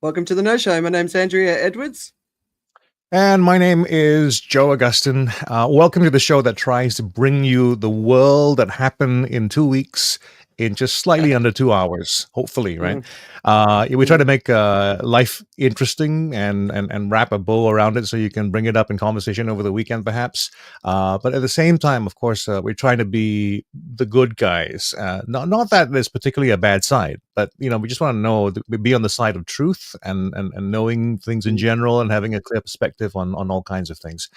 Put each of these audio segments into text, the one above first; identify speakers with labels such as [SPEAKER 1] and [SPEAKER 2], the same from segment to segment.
[SPEAKER 1] Welcome to the No Show. My name's Andrea Edwards.
[SPEAKER 2] And my name is Joe Augustine. Welcome to the show that tries to bring you the world that happened in 2 weeks in just slightly under 2 hours, hopefully, right? We try to make life interesting and wrap a bow around it so you can bring it up in conversation over the weekend, perhaps. But at the same time, of course, we're trying to be the good guys. Not that there's particularly a bad side, but we just want to know, be on the side of truth and knowing things in general and having a clear perspective on all kinds of things.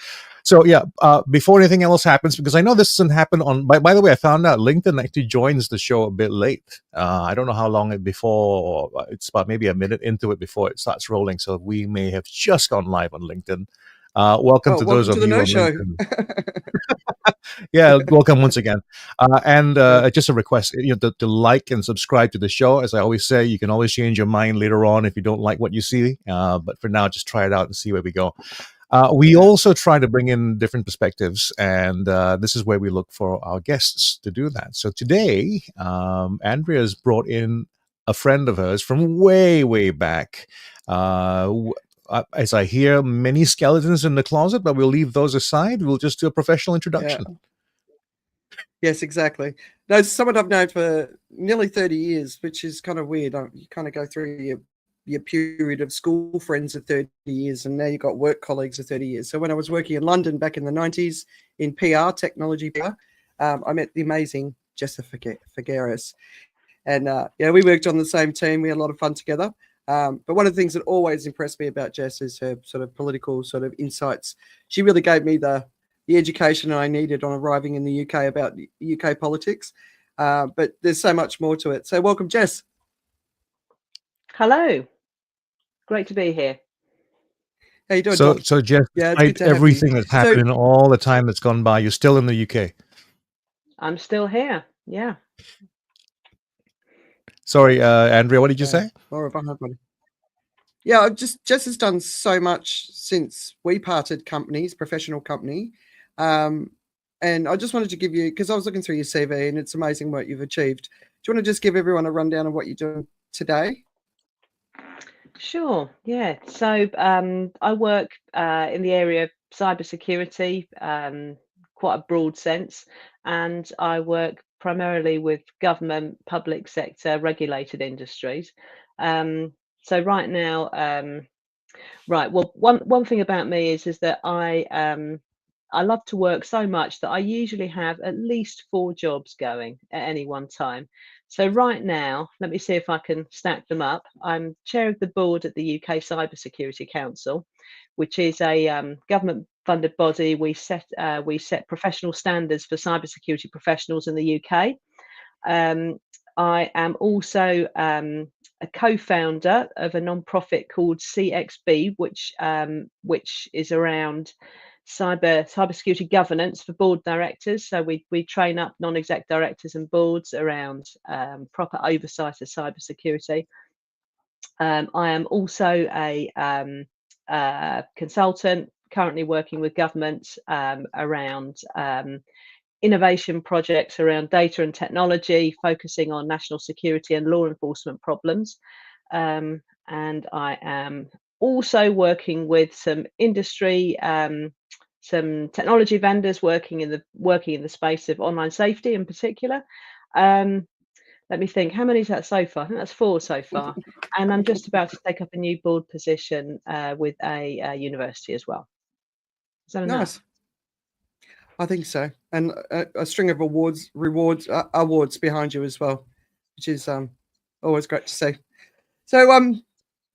[SPEAKER 2] So yeah, before anything else happens, because I know this doesn't happen on. By the way, I found out LinkedIn actually joins the show a bit late. I don't know how long before. It's about maybe a minute into it before it starts rolling. So we may have just gone live on LinkedIn. Welcome to those of
[SPEAKER 1] the
[SPEAKER 2] you
[SPEAKER 1] No
[SPEAKER 2] on
[SPEAKER 1] Show.
[SPEAKER 2] LinkedIn. Yeah, welcome once again. Just a request, to like and subscribe to the show. As I always say, you can always change your mind later on if you don't like what you see. But for now, just try it out and see where we go. We also try to bring in different perspectives, and this is where we look for our guests to do that. So today, Andrea's brought in a friend of hers from way, way back. As I hear, many skeletons in the closet, but we'll leave those aside. We'll just do a professional introduction.
[SPEAKER 1] Yeah. Yes, exactly. No, it's someone I've known for nearly 30 years, which is kind of weird. You kind of go through your period of school friends of 30 years, and now you've got work colleagues of 30 years. So when I was working in London back in the 90s in PR, technology PR, I met the amazing Jessica Figueres. And we worked on the same team. We had a lot of fun together. But one of the things that always impressed me about Jess is her sort of political sort of insights. She really gave me the education I needed on arriving in the UK about UK politics. But there's so much more to it. So welcome, Jess.
[SPEAKER 3] Hello. Great to be here.
[SPEAKER 1] How you doing,
[SPEAKER 2] Tom? So Jess, despite everything that's happened and all the time that's gone by, you're still in the UK?
[SPEAKER 3] I'm still here, yeah.
[SPEAKER 2] Sorry, Andrea, what did you say?
[SPEAKER 1] Yeah, Jess has done so much since we parted companies, professional company. And I just wanted to give you, because I was looking through your CV and it's amazing what you've achieved. Do you want to just give everyone a rundown of what you're doing today?
[SPEAKER 3] Sure, yeah. So I work in the area of cybersecurity, quite a broad sense, and I work primarily with government, public sector, regulated industries. So right now, well, one thing about me is that I love to work so much that I usually have at least 4 jobs going at any one time. So right now, let me see if I can stack them up. I'm chair of the board at the UK Cybersecurity Council, which is a government-funded body. We set professional standards for cybersecurity professionals in the UK. I am also a co-founder of a non-profit called CXB, which is around cybersecurity governance for board directors. So we train up non-exec directors and boards around proper oversight of cybersecurity. I am also a consultant, currently working with government around innovation projects around data and technology, focusing on national security and law enforcement problems. And I am also working with some industry, some technology vendors working in the space of online safety in particular. Let me think, how many is that so far? I think that's 4 so far. And I'm just about to take up a new board position with a university as well. Is that enough?
[SPEAKER 1] Nice. I think so. And a string of awards behind you as well, which is always great to see. So,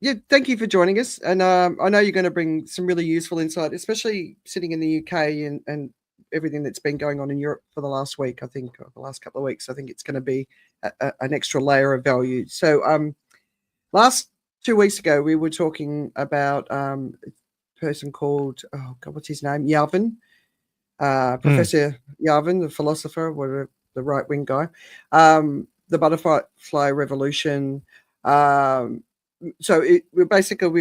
[SPEAKER 1] yeah, thank you for joining us. And I know you're going to bring some really useful insight, especially sitting in the UK and everything that's been going on in Europe for the last week, I think, or the last couple of weeks. I think it's going to be an extra layer of value. So last 2 weeks ago, we were talking about a person called, oh God, what's his name? Yavin. Professor Yavin, the philosopher, or the right-wing guy, the butterfly revolution. So we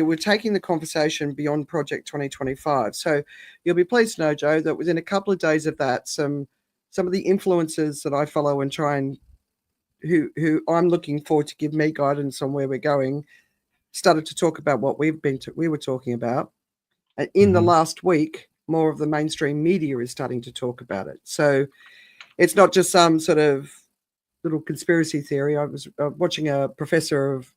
[SPEAKER 1] were taking the conversation beyond Project 2025. So you'll be pleased to know, Joe, that within a couple of days of that, some of the influencers that I follow and try and who I'm looking for to give me guidance on where we're going started to talk about what we were talking about. And in the last week, more of the mainstream media is starting to talk about it. So it's not just some sort of little conspiracy theory. I was watching a professor of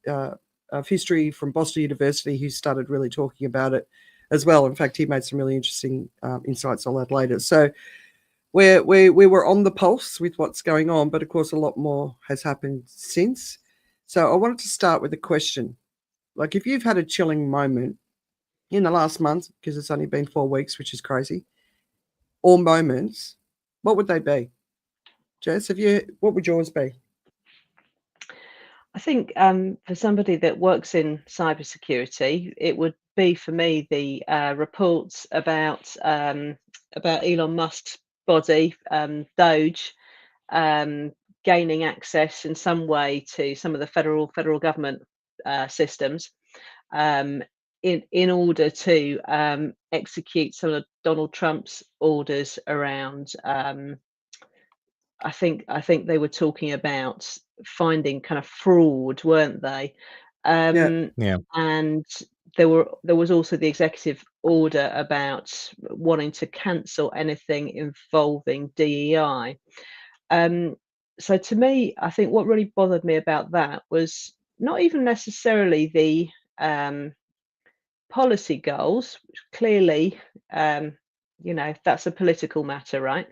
[SPEAKER 1] history from Boston University who started really talking about it as well. In fact, he made some really interesting insights on that later. So we were on the pulse with what's going on, but of course a lot more has happened since. So I wanted to start with a question. Like, if you've had a chilling moment in the last month, because it's only been 4 weeks, which is crazy, or moments, what would they be? Jess, what would yours be?
[SPEAKER 3] I think for somebody that works in cybersecurity, it would be for me the reports about Elon Musk's body, Doge, gaining access in some way to some of the federal government systems, in order to execute some of Donald Trump's orders around. I think they were talking about finding kind of fraud, weren't they?
[SPEAKER 1] Yeah.
[SPEAKER 2] Yeah.
[SPEAKER 3] And there was also the executive order about wanting to cancel anything involving DEI. So to me, I think what really bothered me about that was not even necessarily the policy goals, which clearly, that's a political matter, right?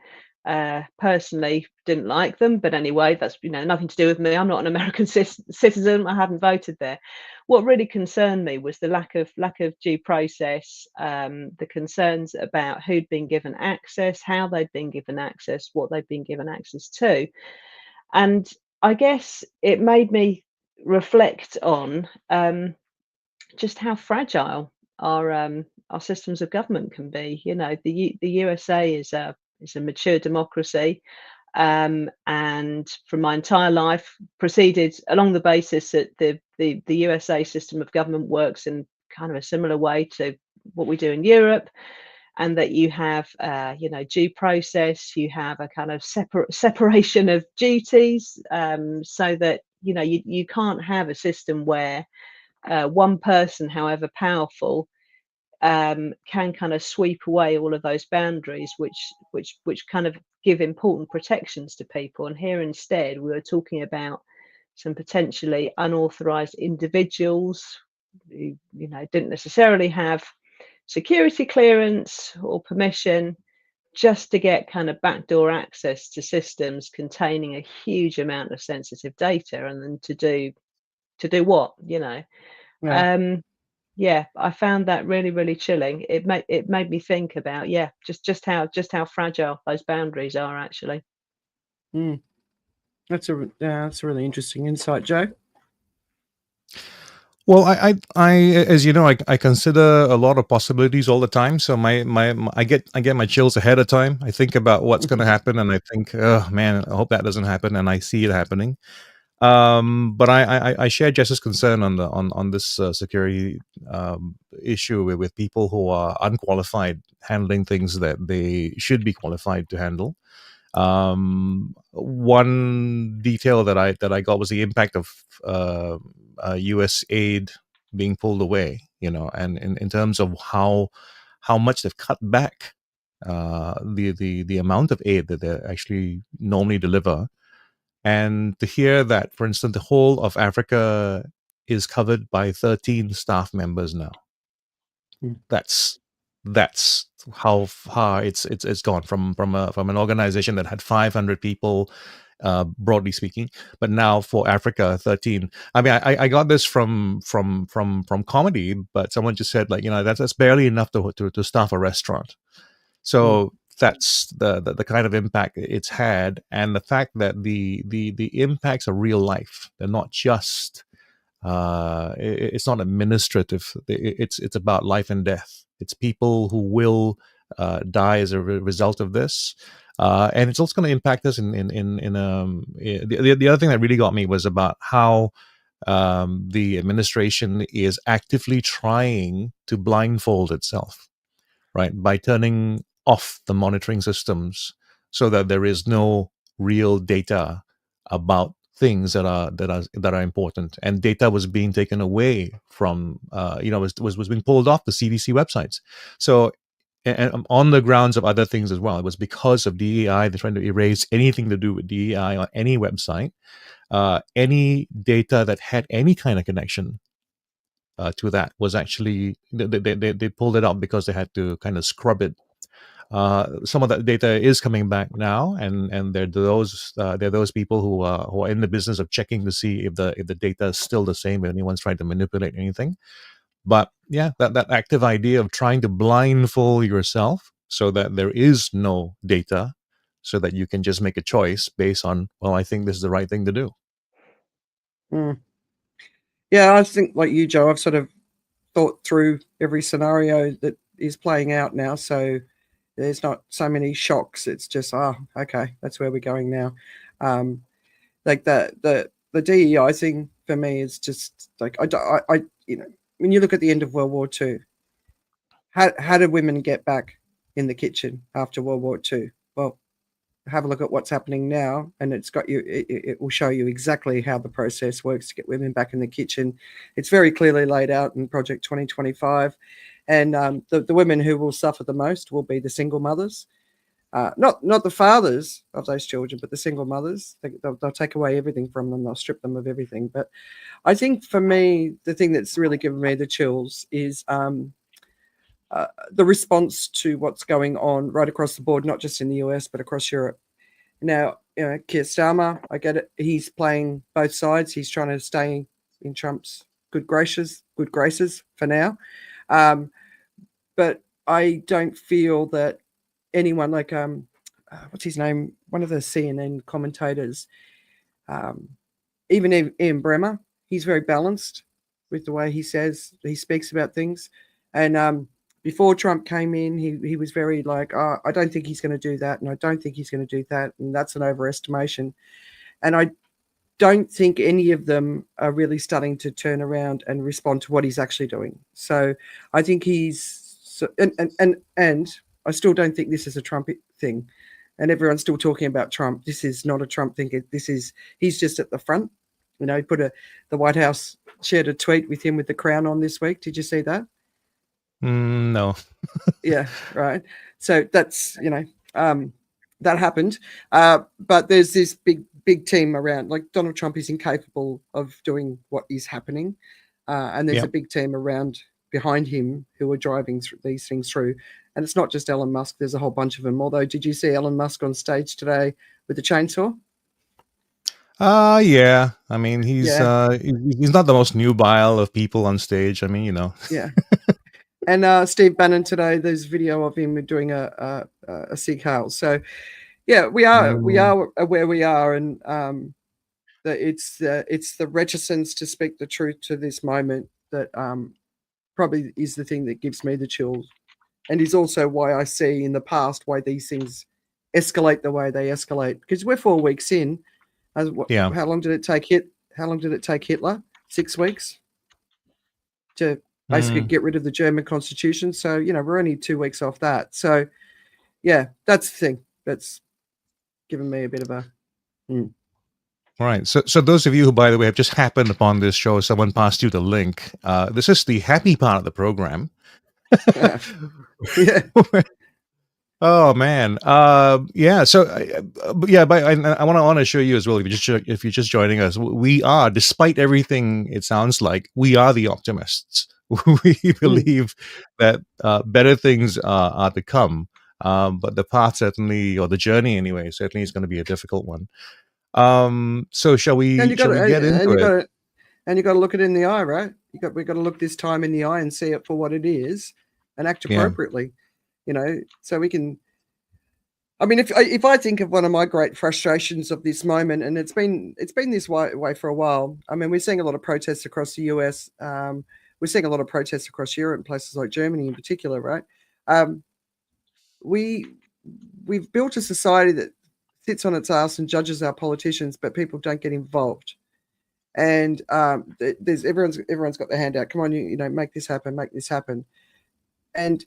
[SPEAKER 3] Personally, didn't like them, but anyway, that's nothing to do with me. I'm not an American citizen. I haven't voted there. What really concerned me was the lack of due process, the concerns about who'd been given access, how they'd been given access, what they'd been given access to, and I guess it made me reflect on just how fragile our systems of government can be. The USA is a mature democracy, and from my entire life proceeded along the basis that the USA system of government works in kind of a similar way to what we do in Europe, and that you have due process, you have a kind of separation of duties, so that you can't have a system where one person, however powerful, can kind of sweep away all of those boundaries, which kind of give important protections to people. And here instead, we were talking about some potentially unauthorized individuals who didn't necessarily have security clearance or permission, just to get kind of backdoor access to systems containing a huge amount of sensitive data, and then to do what,
[SPEAKER 1] Yeah.
[SPEAKER 3] yeah, I found that really, really chilling. It made me think about, just how fragile those boundaries are actually.
[SPEAKER 1] That's a really interesting insight, Joe.
[SPEAKER 2] Well, I as you know, I consider a lot of possibilities all the time. So I get my chills ahead of time. I think about what's going to happen, and I think, oh man, I hope that doesn't happen, and I see it happening. But I share Jess's concern on this security issue with people who are unqualified handling things that they should be qualified to handle. One detail that I got was the impact of U.S. aid being pulled away, and in terms of how much they've cut back the amount of aid that they actually normally deliver. And to hear that, for instance, the whole of Africa is covered by 13 staff members now. That's how far it's gone from an organization that had 500 people, broadly speaking, but now for Africa, 13. I mean, I got this from comedy, but someone just said, like, that's barely enough to staff a restaurant. So that's the kind of impact it's had, and the fact that the impacts are real life. They're not just it's not administrative. It's about life and death. It's people who will die as a result of this, and it's also going to impact us in the other thing that really got me was about how the administration is actively trying to blindfold itself, right, by turning off the monitoring systems so that there is no real data about things that are important, and data was being taken away from was being pulled off the CDC websites. So, and on the grounds of other things as well, it was because of DEI. They're trying to erase anything to do with DEI on any website. Any data that had any kind of connection to that was actually they pulled it out because they had to kind of scrub it. Some of that data is coming back now, and there are those people who are in the business of checking to see if the data is still the same, if anyone's trying to manipulate anything. But yeah, that active idea of trying to blindfold yourself so that there is no data, so that you can just make a choice based on, well, I think this is the right thing to do.
[SPEAKER 1] Yeah, I think like you, Joe, I've sort of thought through every scenario that is playing out now. So there's not so many shocks. It's just, okay, that's where we're going now. Like the DEI thing for me is just like, I when you look at the end of World War II, how did women get back in the kitchen after World War II? Well, have a look at what's happening now, and it will show you exactly how the process works to get women back in the kitchen. It's very clearly laid out in Project 2025, and the women who will suffer the most will be the single mothers, not the fathers of those children, but the single mothers. They'll take away everything from them. They'll strip them of everything. But I think for me, the thing that's really given me the chills is the response to what's going on right across the board, not just in the US, but across Europe. Now, Keir Starmer, I get it. He's playing both sides. He's trying to stay in Trump's good graces for now. But I don't feel that anyone like, what's his name? One of the CNN commentators, even Ian Bremmer, he's very balanced with the way he speaks about things. And before Trump came in, he was very like, I don't think he's going to do that, and I don't think he's going to do that, and that's an overestimation. And I don't think any of them are really starting to turn around and respond to what he's actually doing. So I think and I still don't think this is a Trump thing. And everyone's still talking about Trump. This is not a Trump thing. He's just at the front. He the White House shared a tweet with him with the crown on this week. Did you see that?
[SPEAKER 2] No.
[SPEAKER 1] Yeah, right. So that's, that happened. But there's this big team around. Like Donald Trump is incapable of doing what is happening. And there's a big team around behind him who are driving these things through. And it's not just Elon Musk. There's a whole bunch of them. Although, did you see Elon Musk on stage today with the chainsaw?
[SPEAKER 2] Yeah. I mean, he's not the most nubile of people on stage. I mean,
[SPEAKER 1] Yeah. And Steve Bannon today, there's video of him doing a Sieg Heil. So, yeah, we are where we are, and it's the reticence to speak the truth to this moment that probably is the thing that gives me the chills, and is also why I see in the past why these things escalate the way they escalate. Because we're 4 weeks in. How long did it take Hitler? 6 weeks to basically get rid of the German constitution. So, we're only 2 weeks off that. So, yeah, that's the thing that's given me a bit of a...
[SPEAKER 2] All right. So those of you who, by the way, have just happened upon this show, someone passed you the link. This is the happy part of the program.
[SPEAKER 1] Yeah.
[SPEAKER 2] Oh man. Yeah. So, but I want to show you as well. If you're just joining us, we are, despite everything it sounds like, we are the optimists. We believe that better things are to come. But the path certainly, or the journey anyway, certainly is going to be a difficult one. So shall we get into it?
[SPEAKER 1] And you got to look it in the eye, right? We've got to look this time in the eye and see it for what it is and act appropriately. So we can. I mean, if I think of one of my great frustrations of this moment, and it's been this way for a while. I mean, we're seeing a lot of protests across the US. We're seeing a lot of protests across Europe and places like Germany in particular, right? We've built a society that sits on its ass and judges our politicians, but people don't get involved. And there's everyone's got their hand out. Come on, make this happen, make this happen. And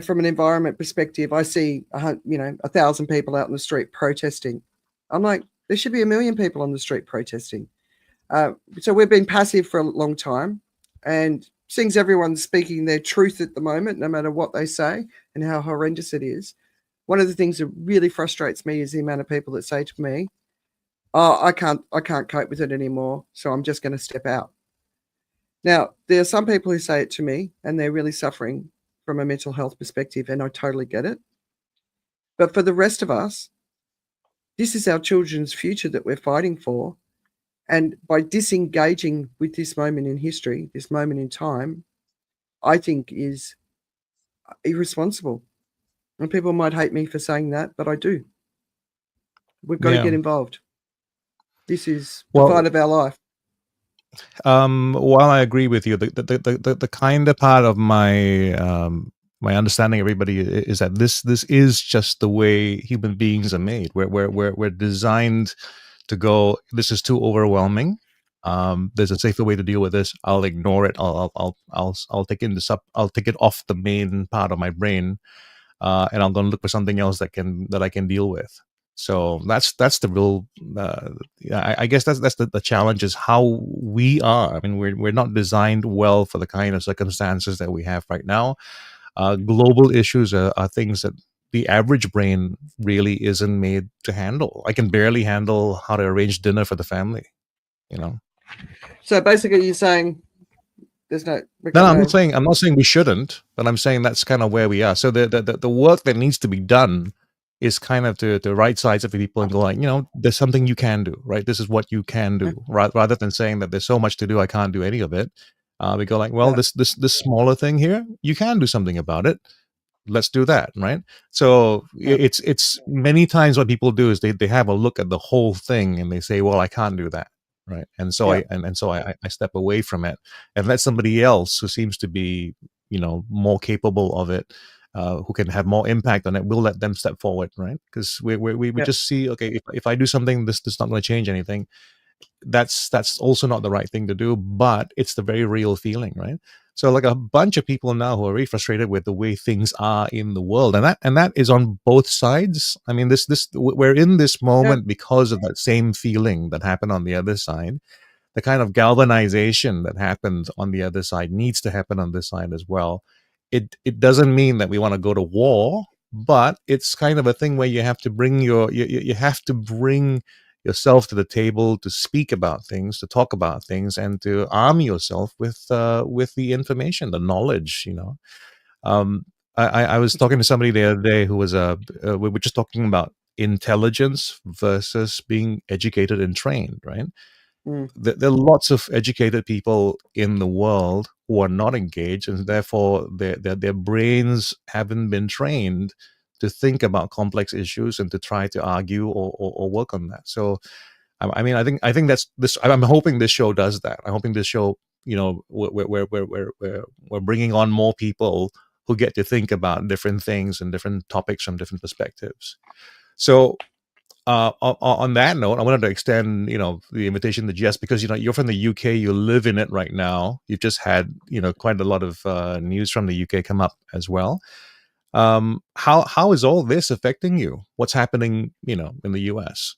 [SPEAKER 1] from an environment perspective, I see 1,000 people out in the street protesting. I'm like, There should be 1 million people on the street protesting. So we've been passive for a long time, and seeing everyone's speaking their truth at the moment, no matter what they say and how horrendous it is. One of the things that really frustrates me is the amount of people that say to me, "Oh, I can't cope with it anymore, so I'm just going to step out." Now, there are some people who say it to me, and they're really suffering from a mental health perspective, and I totally get it. But for the rest of us, this is our children's future that we're fighting for. And by disengaging with this moment in history, this moment in time, I think is irresponsible. And people might hate me for saying that, but I do. We've got to
[SPEAKER 2] Yeah.
[SPEAKER 1] get involved. This is the fight of our life.
[SPEAKER 2] While I agree with you, the kind of part of my my understanding, everybody, is that this is just the way human beings are made. We're designed to go, this is too overwhelming. There's a safer way to deal with this. I'll ignore it. I'll take it off the main part of my brain, and I'm going to look for something else that I can deal with. So that's the real. I guess that's the challenge, is how we are. I mean, we're not designed well for the kind of circumstances that we have right now. Global issues are things that the average brain really isn't made to handle. I can barely handle how to arrange dinner for the family.
[SPEAKER 1] So basically, you're saying there's no.
[SPEAKER 2] No, I'm not saying we shouldn't, but I'm saying that's kind of where we are. So the work that needs to be done is kind of to right size it for people and go like, there's something you can do, right? This is what you can do, rather than saying that there's so much to do, I can't do any of it. We go like, well, this smaller thing here, you can do something about it. Let's do that, right? So it's many times what people do is they have a look at the whole thing and they say, well, I can't do that, right? And so I step away from it and let somebody else who seems to be more capable of it, who can have more impact on it, we'll let them step forward, right? Because we just see, okay, if I do something, this is not going to change anything. That's also not the right thing to do, but it's the very real feeling, right? So like a bunch of people now who are really frustrated with the way things are in the world, and that is on both sides. I mean, we're in this moment because of that same feeling that happened on the other side. The kind of galvanization that happened on the other side needs to happen on this side as well. It doesn't mean that we want to go to war, but it's kind of a thing where you have to bring you have to bring yourself to the table to speak about things, to talk about things, and to arm yourself with the information, the knowledge. I was talking to somebody the other day who was we were just talking about intelligence versus being educated and trained, right? There are lots of educated people in the world who are not engaged, and therefore their brains haven't been trained to think about complex issues and to try to argue or work on that. So, I mean, I think that's this. I'm hoping this show does that. I'm hoping this show, we're bringing on more people who get to think about different things and different topics from different perspectives. So, on that note, I wanted to extend, the invitation to Jess, because you're from the UK, you live in it right now. You've just had, quite a lot of news from the UK come up as well. How is all this affecting you? What's happening, in the US?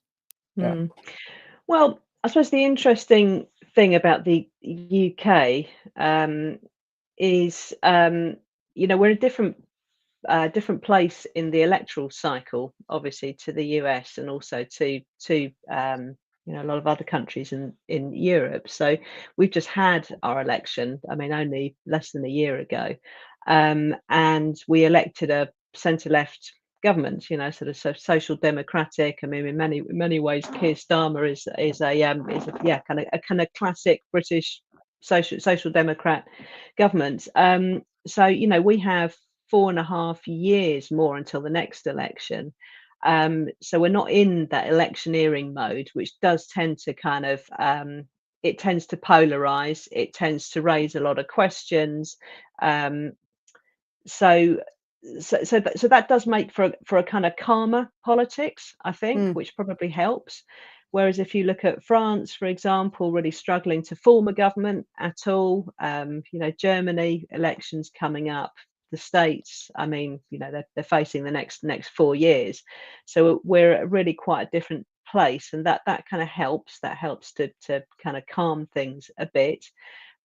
[SPEAKER 3] Well, I suppose the interesting thing about the UK is, we're in a different place in the electoral cycle, obviously, to the US and also to a lot of other countries in Europe. So we've just had our election. I mean, only less than a year ago, and we elected a centre-left government. Sort of social democratic. I mean, in many ways, Keir Starmer is a kind of classic British social democrat government. So we have 4.5 years more until the next election. So we're not in that electioneering mode, which does tend to kind of it tends to polarize. It tends to raise a lot of questions. So that does make for a kind of calmer politics, I think, which probably helps. Whereas if you look at France, for example, really struggling to form a government at all, Germany, elections coming up, the States, I mean, they're facing the next 4 years. So we're at really quite a different place, and that kind of helps. That helps to kind of calm things a bit.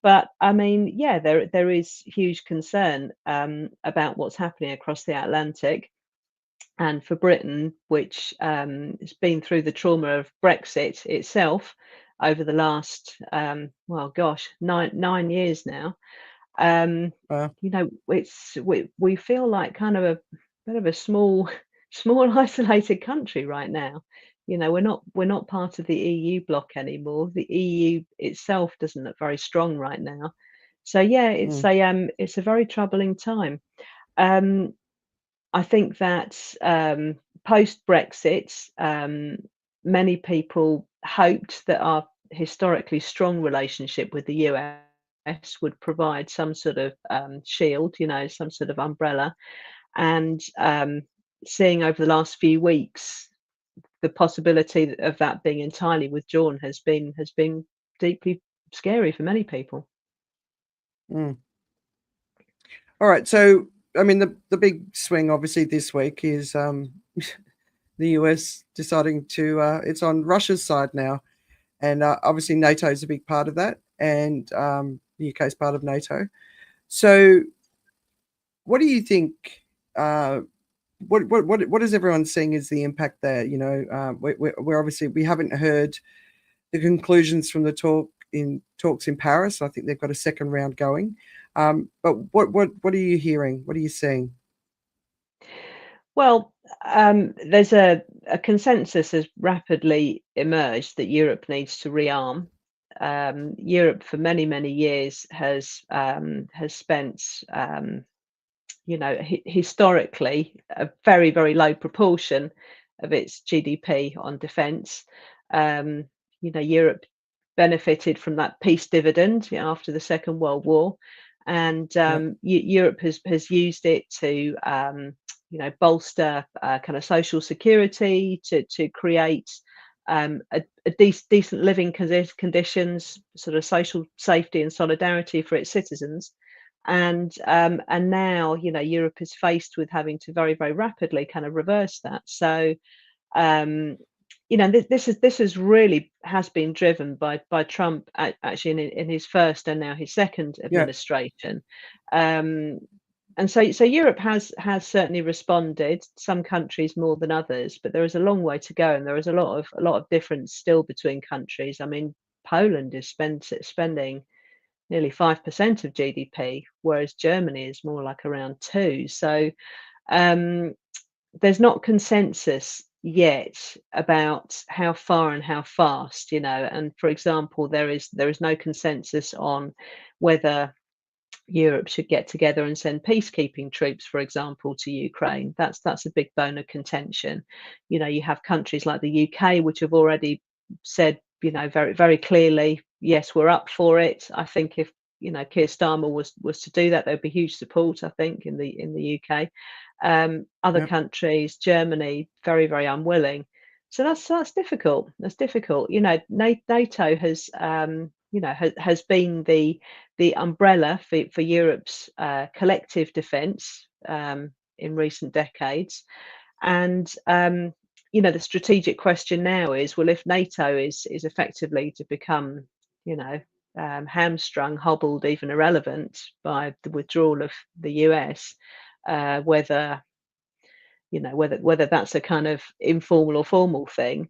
[SPEAKER 3] But I mean, yeah, there is huge concern about what's happening across the Atlantic. And for Britain, which has been through the trauma of Brexit itself over the last, well, gosh, nine years now,
[SPEAKER 1] Wow.
[SPEAKER 3] you know, we feel like kind of a bit of a small small isolated country right now. You know, we're not part of the EU bloc anymore. The EU itself doesn't look very strong right now. So yeah,
[SPEAKER 1] Mm,
[SPEAKER 3] it's a very troubling time. Um, I think that post Brexit, many people hoped that our historically strong relationship with the US would provide some sort of shield, you know, some sort of umbrella. And seeing over the last few weeks the possibility of that being entirely withdrawn has been deeply scary for many people.
[SPEAKER 1] mm. All right. So, I mean, the big swing obviously this week is the US deciding to it's on Russia's side now, and obviously NATO is a big part of that, and the UK is part of NATO. So, what do you think? Uh, what is everyone seeing as the impact there? You know, we're obviously we haven't heard the conclusions from the talks in Paris. I think they've got a second round going. But what are you hearing? What are you seeing?
[SPEAKER 3] Well, there's a consensus has rapidly emerged that Europe needs to rearm. Europe, for many, many years, has spent, you know, historically, a very, very low proportion of its GDP on defence. Um, you know, Europe benefited from that peace dividend, you know, after the Second World War, and
[SPEAKER 1] Yep.
[SPEAKER 3] Europe has used it to bolster kind of social security, to create decent living conditions, sort of social safety and solidarity for its citizens. And now, you know, Europe is faced with having to very, very rapidly kind of reverse that. So um, you know, this is really has been driven by Trump, actually, in his first and now his second
[SPEAKER 1] Yeah.
[SPEAKER 3] administration. Um, and so Europe has certainly responded, some countries more than others, but there is a long way to go, and there is a lot of difference still between countries. I mean, Poland is spending nearly 5% of GDP, whereas Germany is more like around 2. So um, there's not consensus yet about how far and how fast, you know. And for example, there is no consensus on whether Europe should get together and send peacekeeping troops, for example, to Ukraine. That's a big bone of contention. You know, you have countries like the UK which have already said, you know, very, very clearly, yes, we're up for it. I think if, you know, Keir Starmer was to do that, there'd be huge support, I think, in the UK. Other
[SPEAKER 1] Yep.
[SPEAKER 3] countries, Germany, very, very unwilling. So that's difficult. That's difficult. You know, NATO has been the umbrella for Europe's collective defence in recent decades. And you know, the strategic question now is, well, if NATO is effectively to become, you know, hamstrung, hobbled, even irrelevant by the withdrawal of the US, whether whether that's a kind of informal or formal thing,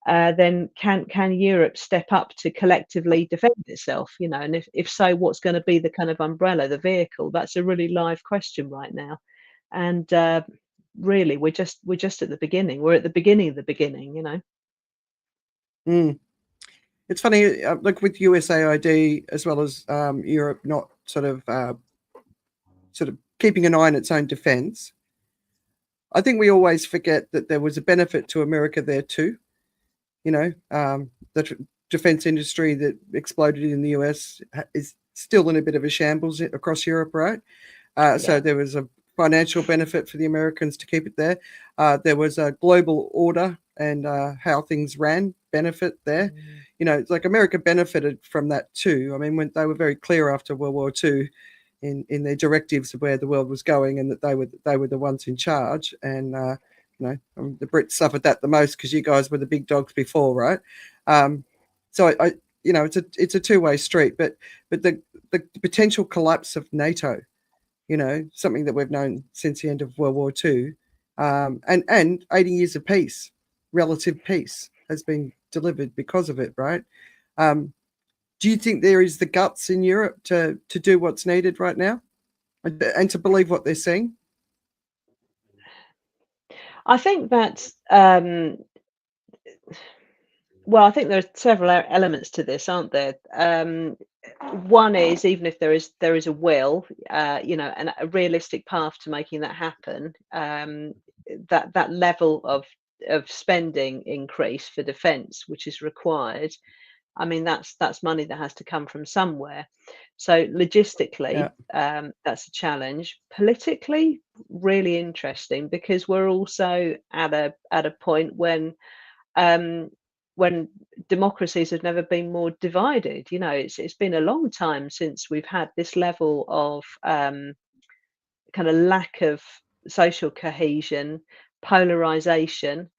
[SPEAKER 3] then can Europe step up to collectively defend itself? You know, and if so, what's going to be the kind of umbrella, the vehicle? That's a really live question right now, and really, we're just at the beginning. We're at the beginning of the beginning. You know.
[SPEAKER 1] Mm. It's funny, like with USAID as well as Europe not sort of keeping an eye on its own defence. I think we always forget that there was a benefit to America there too. You know, the defence industry that exploded in the US is still in a bit of a shambles across Europe, right? So
[SPEAKER 3] Yeah.
[SPEAKER 1] there was a financial benefit for the Americans to keep it there. There was a global order and how things ran benefit there.
[SPEAKER 3] Mm.
[SPEAKER 1] You know, it's like America benefited from that too. I mean, when they were very clear after World War II in their directives of where the world was going, and that they were the ones in charge, and the Brits suffered that the most because you guys were the big dogs before, right? So I it's a two-way street, but the potential collapse of NATO, something that we've known since the end of World War II, and 80 years of peace, relative peace, has been delivered because of it, right? Do you think there is the guts in Europe to do what's needed right now, and to believe what they're seeing?
[SPEAKER 3] I think that well, I think there are several elements to this, aren't there? One is, even if there is a will, and a realistic path to making that happen, that level of spending increase for defence, which is required. I mean, that's money that has to come from somewhere. So logistically, that's a challenge. Politically, really interesting, because we're also at a point when democracies have never been more divided. It's been a long time since we've had this level of kind of lack of social cohesion, polarization.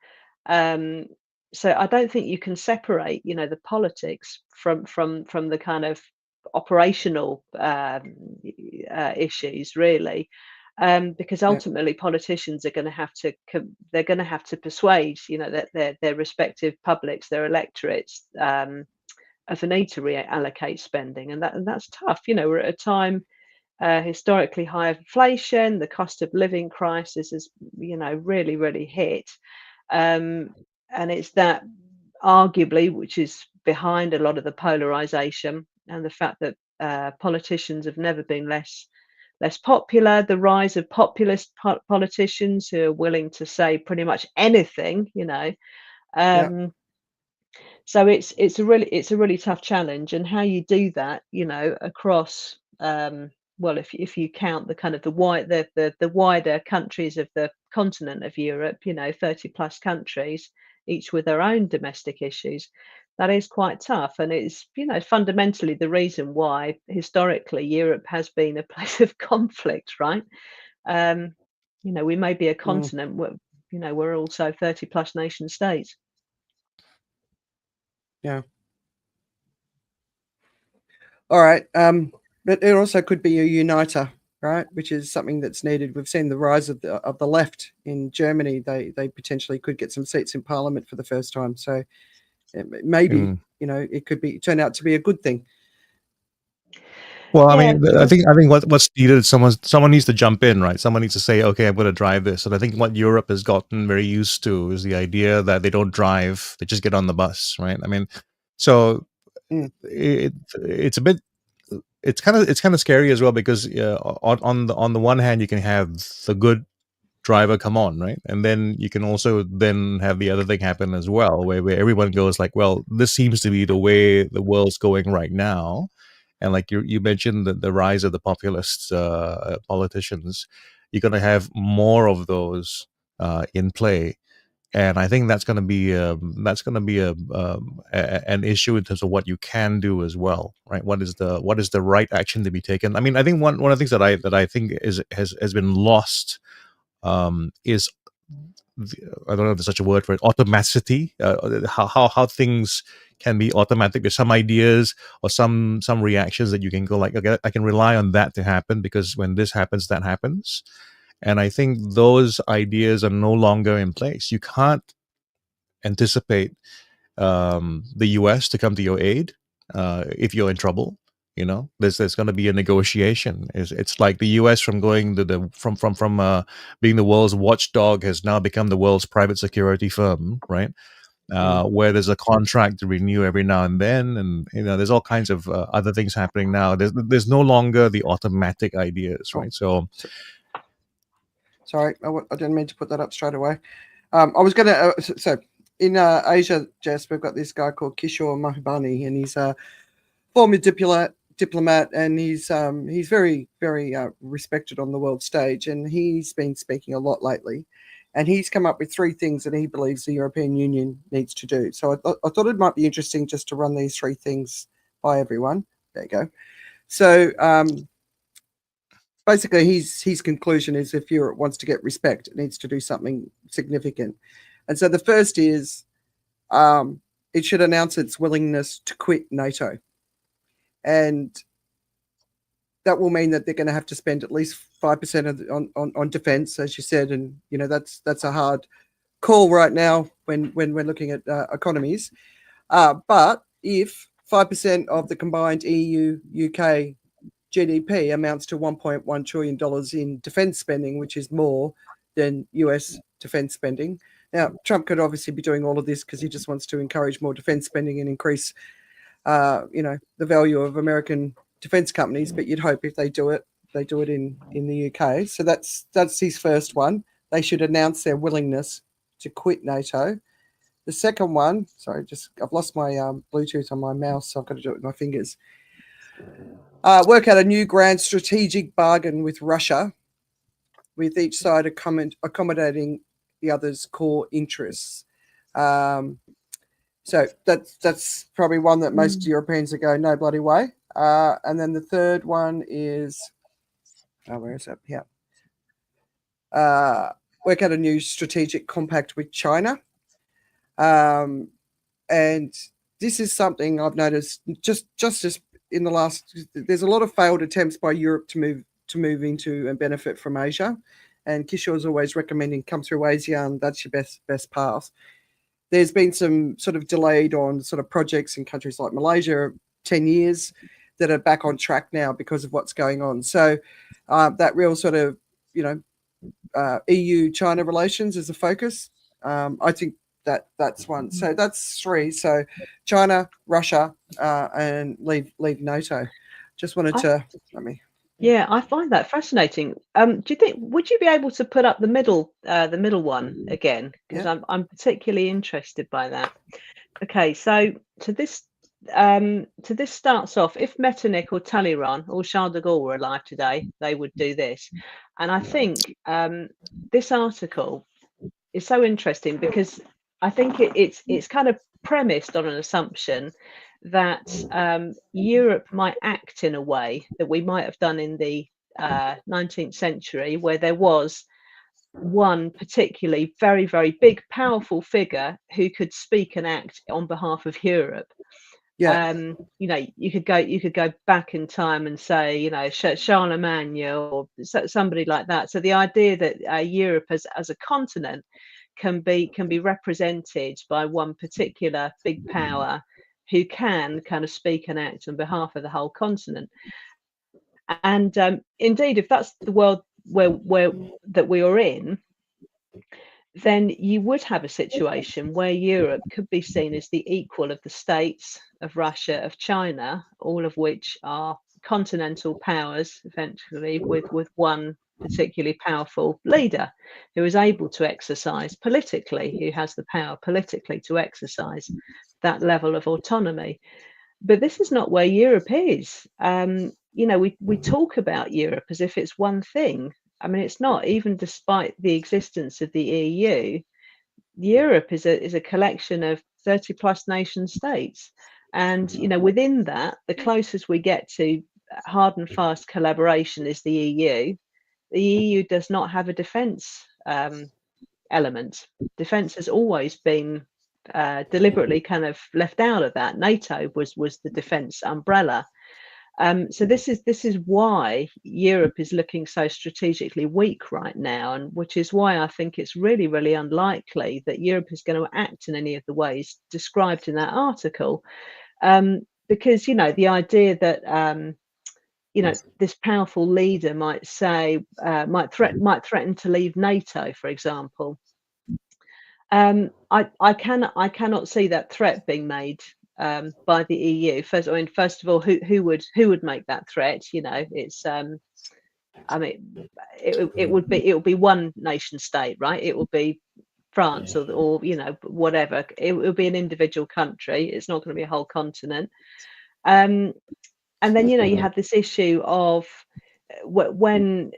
[SPEAKER 3] So I don't think you can separate, the politics from the kind of operational issues, really. Because ultimately politicians are going to have to they're going to have to persuade, that their respective publics, their electorates, of a need to reallocate spending, and that's tough. We're at a time, historically high inflation, the cost of living crisis is, really, really hit. And it's that, arguably, which is behind a lot of the polarization, and the fact that politicians have never been less popular, the rise of populist politicians who are willing to say pretty much anything. So it's a really tough challenge, and how you do that, across, well, if you count the kind of the wider countries of the continent of Europe, 30 plus countries, each with their own domestic issues, that is quite tough. And it's, fundamentally the reason why historically Europe has been a place of conflict, right? We may be a continent, but, we're also 30 plus nation states.
[SPEAKER 1] Yeah. All right. But it also could be a uniter, right? Which is something that's needed. We've seen the rise of the left in Germany. They potentially could get some seats in parliament for the first time. So maybe, it could turn out to be a good thing.
[SPEAKER 2] Well, I mean, I think what's needed is someone needs to jump in, right? Someone needs to say, okay, I'm going to drive this. And I think what Europe has gotten very used to is the idea that they don't drive, they just get on the bus, right? I mean, so it's a bit, it's kind of scary as well, because on the one hand, you can have the good driver come on, right? And then you can also then have the other thing happen as well, where everyone goes like, well, this seems to be the way the world's going right now. And like you mentioned, the rise of the populist politicians, you're going to have more of those in play, and I think that's going to be an issue in terms of what you can do as well, right? What is the right action to be taken? I mean, I think one of the things that I think has been lost is I don't know if there's such a word for it, automaticity, how things can be automatic. There's some ideas or some reactions that you can go like, okay, I can rely on that to happen, because when this happens, that happens. And I think those ideas are no longer in place. You can't anticipate the US to come to your aid if you're in trouble. There's going to be a negotiation. It's like the US from going to from being the world's watchdog has now become the world's private security firm, right? Where there's a contract to renew every now and then, and there's all kinds of other things happening now. There's no longer the automatic ideas, right? So,
[SPEAKER 1] sorry, I didn't mean to put that up straight away. I was going to. So in Asia, Jess, we've got this guy called Kishore Mahbubani, and he's a former diplomat, and he's very, very respected on the world stage, and he's been speaking a lot lately. And he's come up with 3 things that he believes the European Union needs to do. So I thought it might be interesting just to run these 3 things by everyone. There you go. So basically his conclusion is if Europe wants to get respect, it needs to do something significant. And so the first is it should announce its willingness to quit NATO. And that will mean that they're going to have to spend at least 5% on defense, as you said. And, that's a hard call right now when we're looking at economies. But if 5% of the combined EU, UK GDP amounts to $1.1 trillion in defense spending, which is more than US defense spending. Now, Trump could obviously be doing all of this because he just wants to encourage more defense spending and increase, the value of American defense companies. But you'd hope if they do it in the UK. So that's his first one. They should announce their willingness to quit NATO. The second one, sorry, I've lost my Bluetooth on my mouse, so I've got to do it with my fingers. Work out a new grand strategic bargain with Russia, with each side accommodating the other's core interests. So that's probably one that most Europeans are going, no bloody way. And then the third one is, where is that? Yeah. Work out a new strategic compact with China. And this is something I've noticed just in the last, there's a lot of failed attempts by Europe to move into and benefit from Asia. And Kishore's always recommending come through ASEAN, that's your best path. There's been some sort of delayed on sort of projects in countries like Malaysia, 10 years, that are back on track now because of what's going on. So that real sort of, EU-China relations is a focus. I think that's one. So that's three. So China, Russia, and leave NATO. Just wanted to
[SPEAKER 3] Yeah, I find that fascinating. Do you think would you be able to put up the middle one again? Because I'm particularly interested by that. Okay, so this starts off. If Metternich or Talleyrand or Charles de Gaulle were alive today, they would do this. And I think this article is so interesting because I think it's kind of premised on an assumption that Europe might act in a way that we might have done in the 19th century, where there was one particularly very, very big, powerful figure who could speak and act on behalf of Europe.
[SPEAKER 1] Yeah.
[SPEAKER 3] You could go back in time and say, Charlemagne or somebody like that. So the idea that Europe as a continent can be represented by one particular big power who can kind of speak and act on behalf of the whole continent. And indeed, if that's the world where that we are in, then you would have a situation where Europe could be seen as the equal of the states, of Russia, of China, all of which are continental powers, eventually, with one particularly powerful leader who is able to exercise politically, who has the power politically to exercise that level of autonomy. But this is not where Europe is. We talk about Europe as if it's one thing. I mean, it's not. Even despite the existence of the EU, Europe is a collection of 30 plus nation states. And, within that, the closest we get to hard and fast collaboration is the EU. The EU does not have a defence element. Defence has always been deliberately kind of left out of that. NATO was the defence umbrella. So this is why Europe is looking so strategically weak right now, and which is why I think it's really, really unlikely that Europe is going to act in any of the ways described in that article, because the idea that this powerful leader might say might threaten to leave NATO, for example. I cannot see that threat being made by the EU. First of all, who would make that threat? It's it would be one nation state, right? It would be France or whatever. It would be an individual country. It's not going to be a whole continent. And then you have this issue of when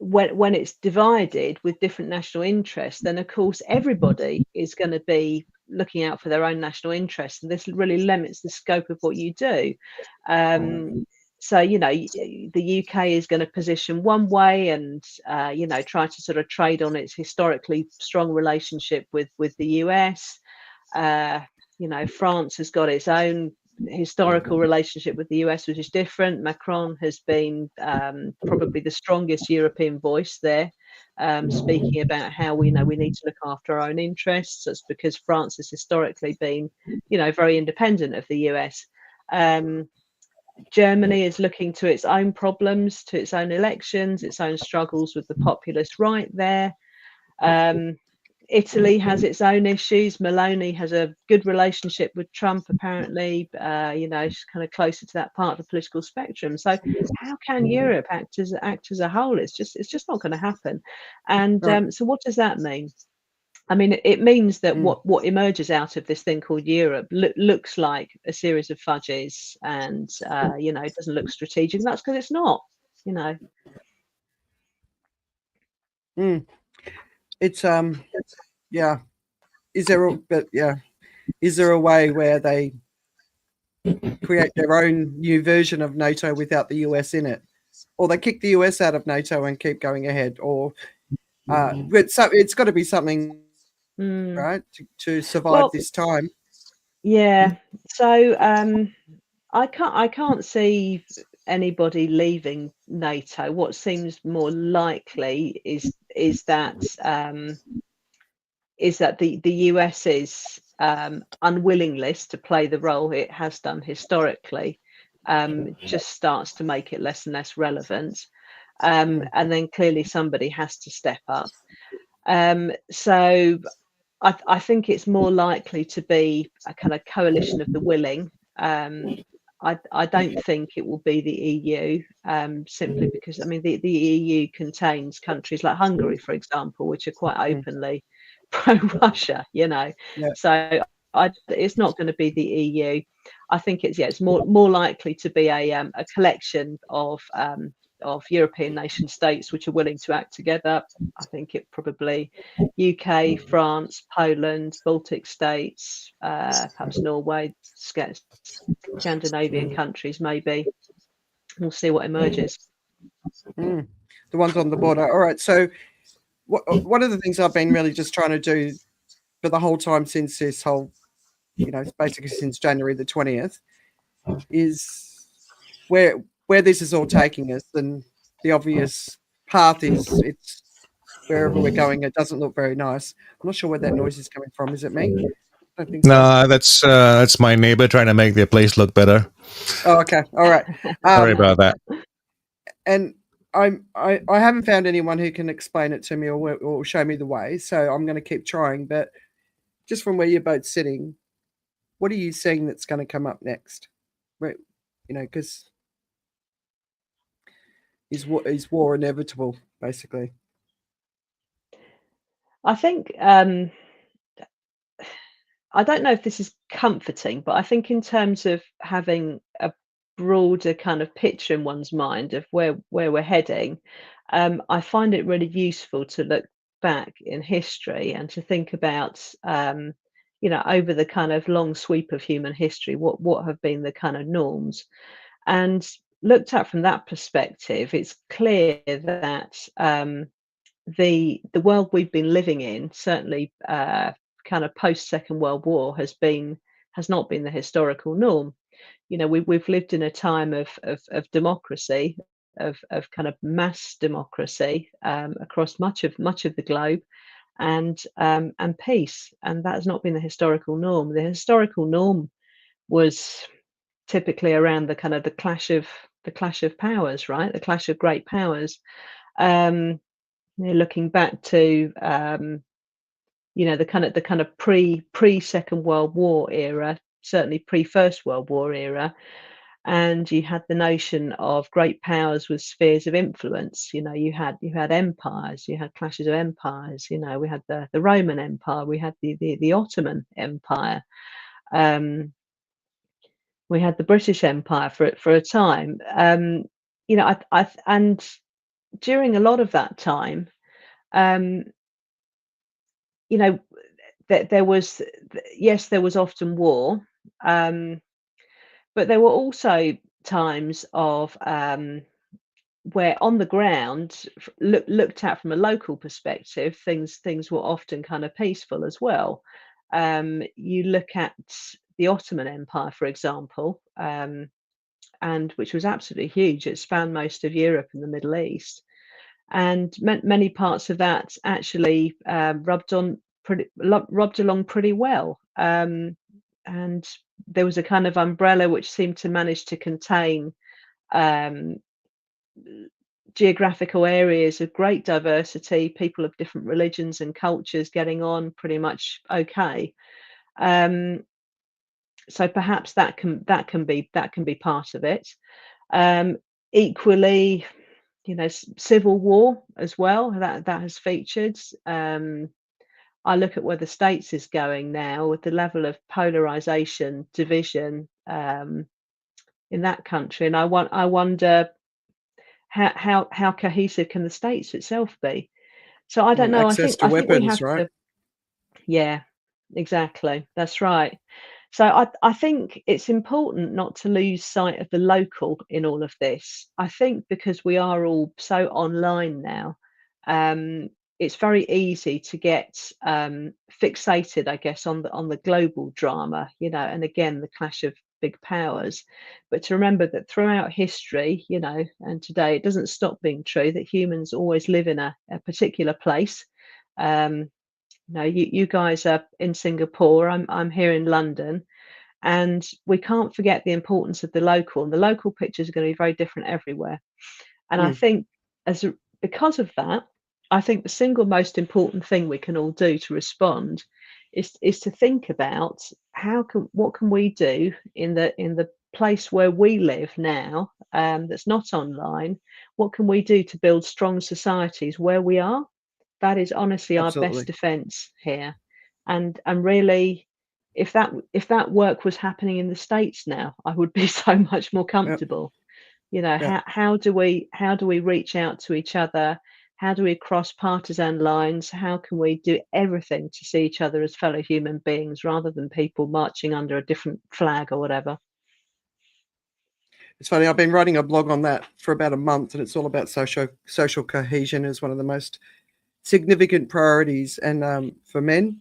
[SPEAKER 3] it's divided with different national interests, then of course everybody is going to be looking out for their own national interests, and this really limits the scope of what you do. so the UK is going to position one way and try to sort of trade on its historically strong relationship with the US. France has got its own historical relationship with the US, which is different. Macron has been probably the strongest European voice there, speaking about how we need to look after our own interests. That's because France has historically been, very independent of the US. Germany is looking to its own problems, to its own elections, its own struggles with the populist right there. Italy has its own issues. Meloni has a good relationship with Trump, apparently. She's kind of closer to that part of the political spectrum. So, how can Europe act as a whole? It's just not going to happen. And
[SPEAKER 1] Right.
[SPEAKER 3] so, what does that mean? I mean, it means that
[SPEAKER 1] Mm.
[SPEAKER 3] what emerges out of this thing called Europe looks like a series of fudges, and it doesn't look strategic. And that's because it's not.
[SPEAKER 1] Mm. It's yeah. Is there a way where they create their own new version of NATO without the US in it, or they kick the US out of NATO and keep going ahead, or it's got to be something, right, to survive
[SPEAKER 3] Well,
[SPEAKER 1] this time.
[SPEAKER 3] yeah. So I can't see anybody leaving NATO. What seems more likely is that the US's unwillingness to play the role it has done historically just starts to make it less and less relevant. And then clearly somebody has to step up. So I think it's more likely to be a kind of coalition of the willing. I don't think it will be the EU, simply because the EU contains countries like Hungary, for example, which are quite openly pro-Russia.
[SPEAKER 1] Yeah.
[SPEAKER 3] So it's not going to be the EU. I think it's more likely to be a collection of European nation states which are willing to act together. I think it probably UK, France, Poland, Baltic states, perhaps Norway, Scandinavian countries, maybe. We'll see what emerges.
[SPEAKER 1] The ones on the border. All right. So one of the things I've been really just trying to do for the whole time since this whole, basically since January the 20th, is where this is all taking us. And the obvious path is it's wherever we're going. It doesn't look very nice. I'm not sure where that noise is coming from. Is it me? I don't think so.
[SPEAKER 2] No, that's my neighbor trying to make their place look better.
[SPEAKER 1] Oh, okay. All right.
[SPEAKER 2] Sorry about that.
[SPEAKER 1] And I haven't found anyone who can explain it to me or show me the way. So I'm going to keep trying. But just from where you're both sitting, what are you seeing that's going to come up next? Right, because is war inevitable, basically?
[SPEAKER 3] I think I don't know if this is comforting, but I think in terms of having a broader kind of picture in one's mind of where we're heading, I find it really useful to look back in history and to think about, over the kind of long sweep of human history, what have been the kind of norms, and looked at from that perspective, it's clear that the world we've been living in, certainly kind of post Second World War, has not been the historical norm. We've lived in a time of democracy, of kind of mass democracy across much of the globe, and peace, and that has not been the historical norm. The historical norm was typically around the kind of the clash of powers, right? The clash of great powers. Looking back to the kind of pre Second World War era, certainly pre First World War era, and you had the notion of great powers with spheres of influence. You had empires, you had clashes of empires. We had the Roman Empire, we had the Ottoman Empire, we had the British Empire for a time. And during a lot of that time, there was often war, but there were also times of where on the ground, looked at from a local perspective, things were often kind of peaceful as well. You look at the Ottoman Empire, for example, and which was absolutely huge. It spanned most of Europe and the Middle East, and many parts of that actually rubbed along pretty well. And there was a kind of umbrella which seemed to manage to contain um, geographical areas of great diversity, people of different religions and cultures getting on pretty much okay. Um, so perhaps that can be part of it. Equally, civil war as well, that has featured. I look at where the States is going now with the level of polarization, division in that country, and I wonder how cohesive can the States itself be? So I don't know. I
[SPEAKER 1] Access
[SPEAKER 3] think
[SPEAKER 1] to
[SPEAKER 3] I think we
[SPEAKER 1] weapons,
[SPEAKER 3] have
[SPEAKER 1] right?
[SPEAKER 3] to. Yeah, exactly. That's right. So I think it's important not to lose sight of the local in all of this. I think because we are all so online now, um, it's very easy to get fixated, I guess, on the global drama, and again the clash of big powers. But to remember that throughout history, and today, it doesn't stop being true that humans always live in a particular place. Um, you guys are in Singapore. I'm here in London, and we can't forget the importance of the local. And the local pictures are going to be very different everywhere. And I
[SPEAKER 1] Mm,
[SPEAKER 3] think because of that, I think the single most important thing we can all do to respond is to think about what can we do in the place where we live now, that's not online. What can we do to build strong societies where we are? That is honestly our best
[SPEAKER 1] absolutely.
[SPEAKER 3] defense here. And really, if that work was happening in the States now, I would be so much more
[SPEAKER 1] Yep.
[SPEAKER 3] comfortable.
[SPEAKER 1] Yeah.
[SPEAKER 3] How do we reach out to each other? How do we cross partisan lines? How can we do everything to see each other as fellow human beings rather than people marching under a different flag or whatever?
[SPEAKER 1] It's funny. I've been writing a blog on that for about a month, and it's all about social cohesion as one of the most significant priorities. And for men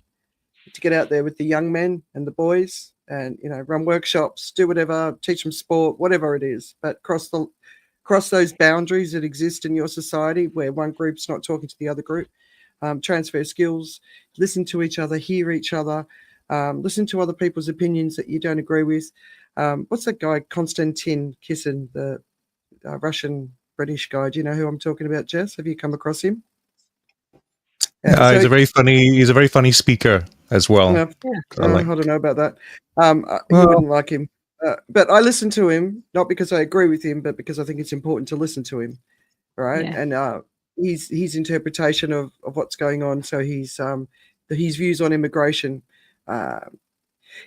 [SPEAKER 1] to get out there with the young men and the boys, and run workshops, do whatever, teach them sport, whatever it is, but cross those boundaries that exist in your society where one group's not talking to the other group. Transfer skills, listen to each other, hear each other, listen to other people's opinions that you don't agree with. What's that guy, Konstantin Kisin, the Russian British guy? Do you know who I'm talking about, Jess? Have you come across him? So
[SPEAKER 2] He's a very funny speaker as well.
[SPEAKER 1] no,
[SPEAKER 2] I like.
[SPEAKER 1] I don't know about that. You
[SPEAKER 2] Well,
[SPEAKER 1] wouldn't like him, but I listen to him not because I agree with him, but because I think it's important to listen to him, right?
[SPEAKER 3] Yeah.
[SPEAKER 1] And his interpretation of what's going on. So his views on immigration. Uh,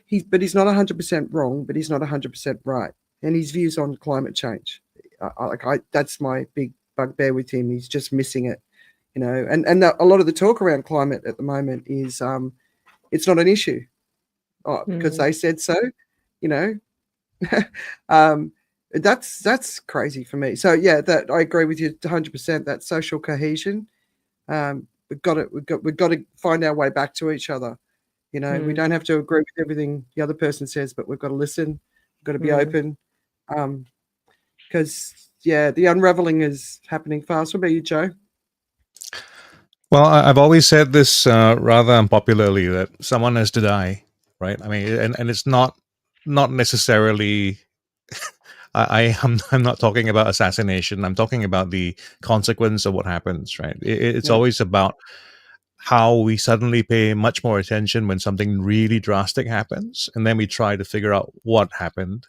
[SPEAKER 1] he's not 100% wrong, but he's not 100% right. And his views on climate change, that's my big bugbear with him. He's just missing it, And a lot of the talk around climate at the moment is it's not an issue, because
[SPEAKER 3] Mm,
[SPEAKER 1] they said so, you know. um, that's crazy for me. So yeah, that I agree with you 100%. That social cohesion, we've got to find our way back to each other. We
[SPEAKER 3] mm,
[SPEAKER 1] don't have to agree with everything the other person says, but we've got to listen. We've got to be
[SPEAKER 3] mm.
[SPEAKER 1] open, because yeah, the unraveling is happening fast. What about you, Joe?
[SPEAKER 2] well, I've always said this rather unpopularly that someone has to die, right? I mean, and it's not necessarily. I'm not talking about assassination. I'm talking about the consequence of what happens, right? It's
[SPEAKER 1] Yeah.
[SPEAKER 2] always about how we suddenly pay much more attention when something really drastic happens, and then we try to figure out what happened,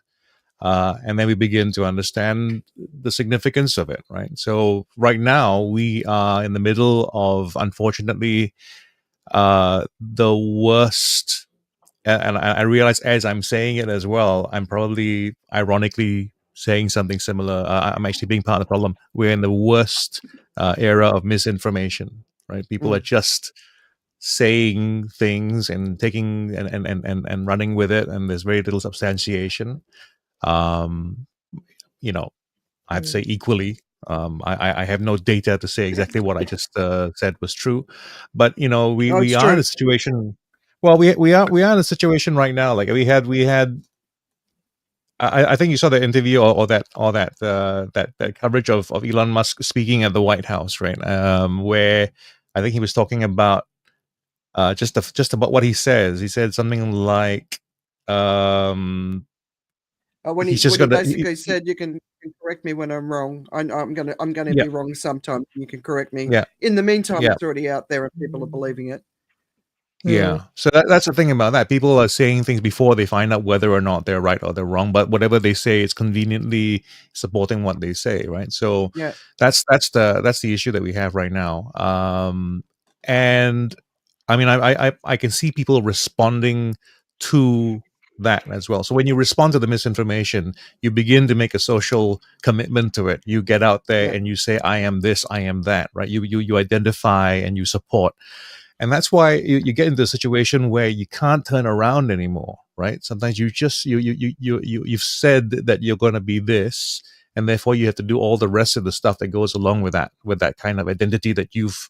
[SPEAKER 2] and then we begin to understand the significance of it, right? So right now we are in the middle of, unfortunately, the worst. And I realize as I'm saying it as well, I'm probably ironically saying something similar. I'm actually being part of the problem. We're in the worst era of misinformation, right? People are
[SPEAKER 1] Mm.
[SPEAKER 2] just saying things and taking and running with it, and there's very little substantiation. Um, I'd say equally. I have no data to say exactly what I just said was true, but we
[SPEAKER 1] it's
[SPEAKER 2] are in
[SPEAKER 1] true.
[SPEAKER 2] a situation. Well, we are in a situation right now. Like we had. I think you saw the interview or that coverage of Elon Musk speaking at the White House, right? Where I think he was talking about just about what he says. He said something like,
[SPEAKER 1] When
[SPEAKER 2] he's
[SPEAKER 1] he
[SPEAKER 2] just
[SPEAKER 1] when he
[SPEAKER 2] gonna,
[SPEAKER 1] basically said, "You can correct me when I'm wrong. I'm gonna
[SPEAKER 2] yeah,
[SPEAKER 1] be wrong sometimes. You can correct me.
[SPEAKER 2] yeah,
[SPEAKER 1] In the meantime,
[SPEAKER 2] yeah.
[SPEAKER 1] it's already out there, and people are believing it."
[SPEAKER 2] Yeah. So that's the thing about that. People are saying things before they find out whether or not they're right or they're wrong. But whatever they say is conveniently supporting what they say, right? So
[SPEAKER 1] Yeah,
[SPEAKER 2] that's the issue that we have right now. And I mean, I can see people responding to that as well. So when you respond to the misinformation, you begin to make a social commitment to it. You get out there
[SPEAKER 1] yeah,
[SPEAKER 2] and you say, "I am this, I am that," right? You identify and you support, and that's why you get into a situation where you can't turn around anymore, right? Sometimes you just you've said that you're going to be this, and therefore you have to do all the rest of the stuff that goes along with that kind of identity that you've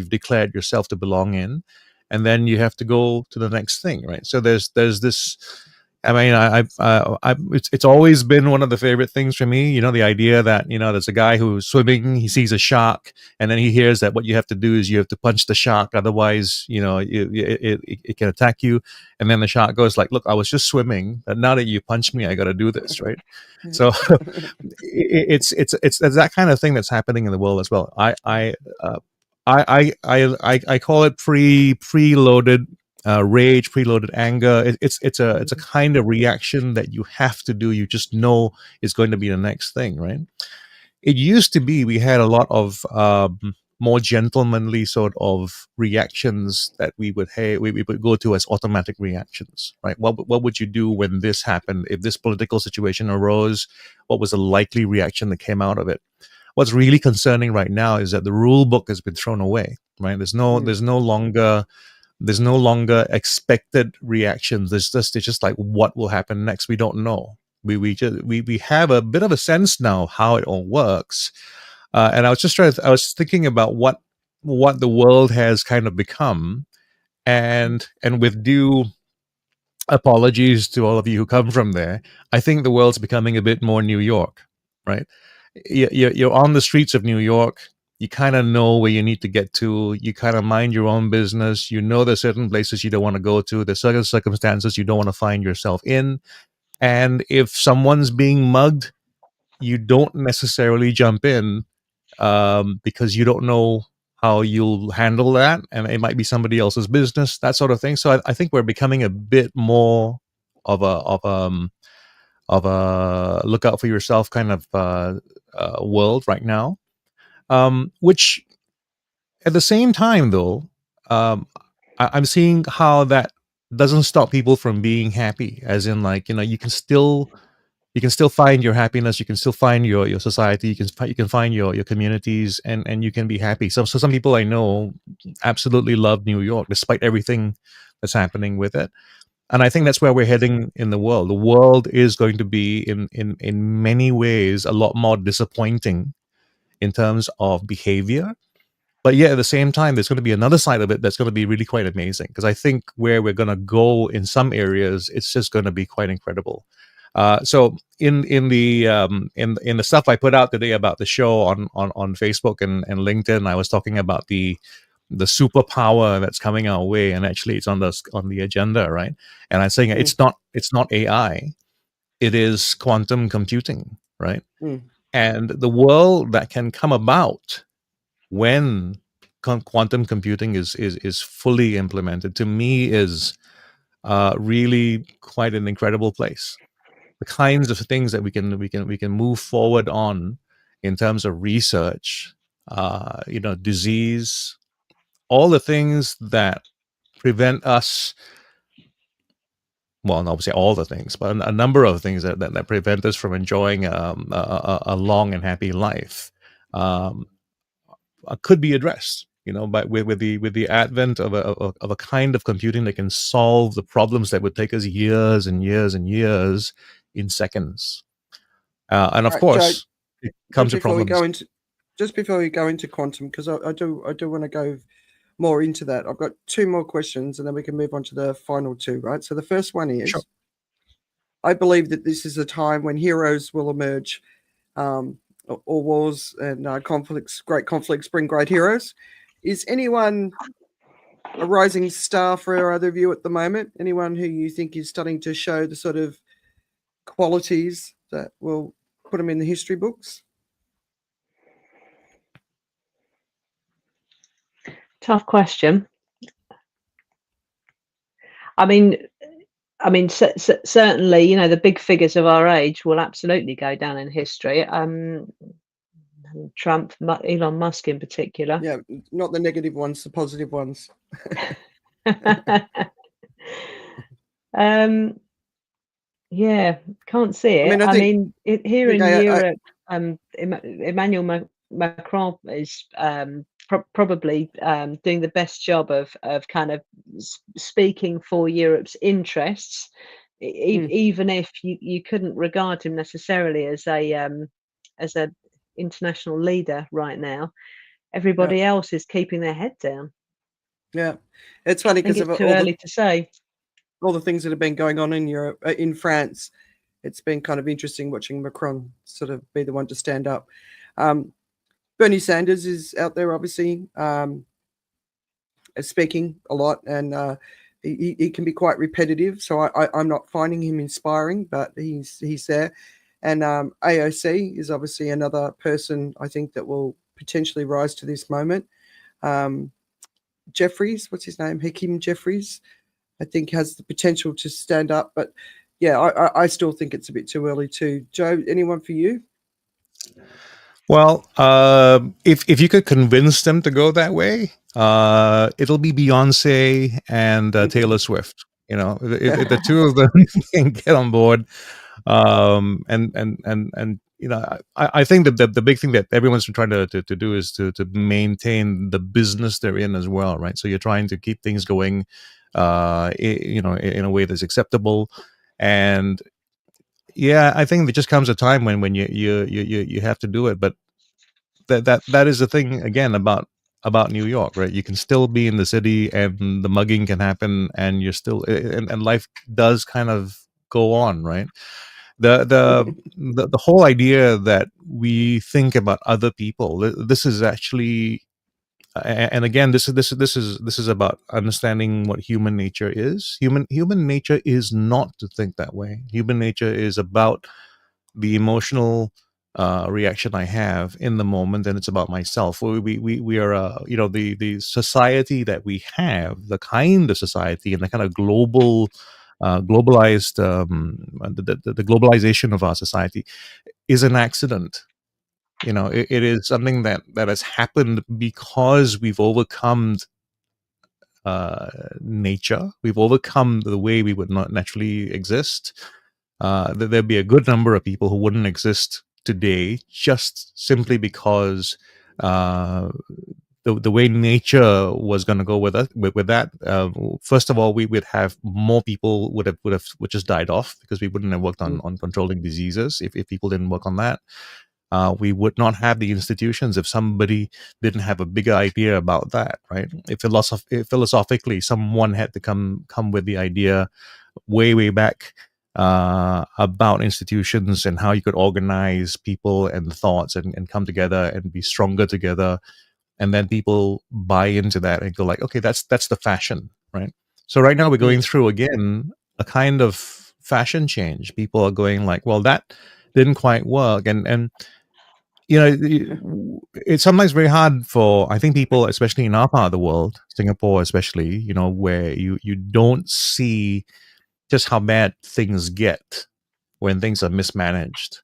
[SPEAKER 2] declared yourself to belong in, and then you have to go to the next thing, right? So there's this. I mean, it's always been one of the favorite things for me. The idea that there's a guy who's swimming, he sees a shark, and then he hears that what you have to do is you have to punch the shark, otherwise, it can attack you. And then the shark goes like, "Look, I was just swimming, but now that you punched me, I got to do this, right?" So it's that kind of thing that's happening in the world as well. I call it preloaded rage, preloaded anger. It's a kind of reaction that you have to do. You just know is going to be the next thing, right? It used to be we had a lot of more gentlemanly sort of reactions that we would we would go to as automatic reactions, right? What would you do when this happened? If this political situation arose, what was the likely reaction that came out of it? What's really concerning right now is that the rule book has been thrown away, right? There's no longer expected reactions. It's just like, what will happen next? We don't know. We have a bit of a sense now how it all works. And I was thinking about what the world has kind of become, and with due apologies to all of you who come from there, I think the world's becoming a bit more New York, right? You're on the streets of New York. You kind of know where you need to get to. You kind of mind your own business. There's certain places you don't want to go to. There's certain circumstances you don't want to find yourself in. And if someone's being mugged, you don't necessarily jump in, because you don't know how you'll handle that, and it might be somebody else's business, that sort of thing. So I think we're becoming a bit more of a look out for yourself kind of world right now. Which at the same time, though, I'm seeing how that doesn't stop people from being happy. As in, like, you can still find your happiness. You can still find your society. You can find your communities, and you can be happy. So some people I know absolutely love New York despite everything that's happening with it. And I think that's where we're heading in the world. The world is going to be in many ways a lot more disappointing in terms of behavior. But yet at the same time, there's going to be another side of it that's going to be really quite amazing, because I think where we're going to go in some areas, it's just going to be quite incredible. So in the stuff I put out today about the show on Facebook and LinkedIn, I was talking about the superpower that's coming our way, and actually it's on the agenda, right? And I'm saying it's not AI, it is quantum computing, right? And the world that can come about when quantum computing is fully implemented, to me, is really quite an incredible place. The kinds of things that we can move forward on in terms of research, disease, all the things that prevent us. Well, obviously all the things, but a number of things that prevent us from enjoying a long and happy life, um, could be addressed. But with the advent of a kind of computing that can solve the problems that would take us years and years and years in seconds. And of
[SPEAKER 1] Right, Joe,
[SPEAKER 2] course, it
[SPEAKER 1] just
[SPEAKER 2] comes to
[SPEAKER 1] before we
[SPEAKER 2] problems.
[SPEAKER 1] go into quantum, because I do want to go more into that. I've got two more questions, and then we can move on to the final two. Right. So the first one is,
[SPEAKER 2] Sure.
[SPEAKER 1] I believe that this is a time when heroes will emerge. All wars and great conflicts bring great heroes. Is anyone a rising star for either of you at the moment? Anyone who you think is starting to show the sort of qualities that will put them in the history books?
[SPEAKER 3] Tough question. I mean, certainly, you know, the big figures of our age will absolutely go down in history. Trump, Elon Musk in particular.
[SPEAKER 1] Yeah, not the negative ones, the positive ones.
[SPEAKER 3] Yeah, can't see it.
[SPEAKER 1] I think
[SPEAKER 3] Here in
[SPEAKER 1] I
[SPEAKER 3] Europe, Emmanuel Macron is probably doing the best job of kind of speaking for Europe's interests, even if you couldn't regard him necessarily as a international leader right now. Everybody else is keeping their head down.
[SPEAKER 1] Yeah, it's funny
[SPEAKER 3] I think
[SPEAKER 1] because of
[SPEAKER 3] it's too early to say.
[SPEAKER 1] all the things that have been going on in Europe, in France. It's been kind of interesting watching Macron sort of be the one to stand up. Bernie Sanders is out there, obviously, speaking a lot, and he can be quite repetitive. So I'm not finding him inspiring, but he's there. And AOC is obviously another person I think that will potentially rise to this moment. Jeffries, what's his name? Hakeem Jeffries, I think has the potential to stand up. But yeah, I still think it's a bit too early too. Joe, anyone for you?
[SPEAKER 2] Well, if you could convince them to go that way, it'll be Beyonce and Taylor Swift. You know, if the two of them can get on board, and you know, I think that the big thing that everyone's trying to do is to maintain the business they're in as well, right? So you're trying to keep things going, you know, in a way that's acceptable, and yeah, I think there just comes a time when you have to do it, but that is the thing again about New York, right? You can still be in the city, and the mugging can happen, and you're still, and life does kind of go on, right? The whole idea that we think about other people. This is actually, and again, this is about understanding what human nature is. Human nature is not to think that way. Human nature is about the emotional reaction I have in the moment, and it's about myself. We are, you know, the society that we have, the kind of society and the kind of globalized, the globalization of our society is an accident. You know, it is something that has happened because we've overcome nature. We've overcome the way we would not naturally exist. There'd be a good number of people who wouldn't exist today just simply because the way nature was going to go with us with that. First of all, we would have more people would just died off because we wouldn't have worked on controlling diseases if people didn't work on that. We would not have the institutions if somebody didn't have a bigger idea about that, right? If philosophically someone had to come with the idea way back about institutions and how you could organize people and thoughts and come together and be stronger together, and then people buy into that and go like, okay, that's the fashion, right? So right now we're going through again a kind of fashion change. People are going like, well, that didn't quite work, and you know, it's sometimes very hard for, I think, people, especially in our part of the world, Singapore especially, you know, where you don't see just how bad things get when things are mismanaged.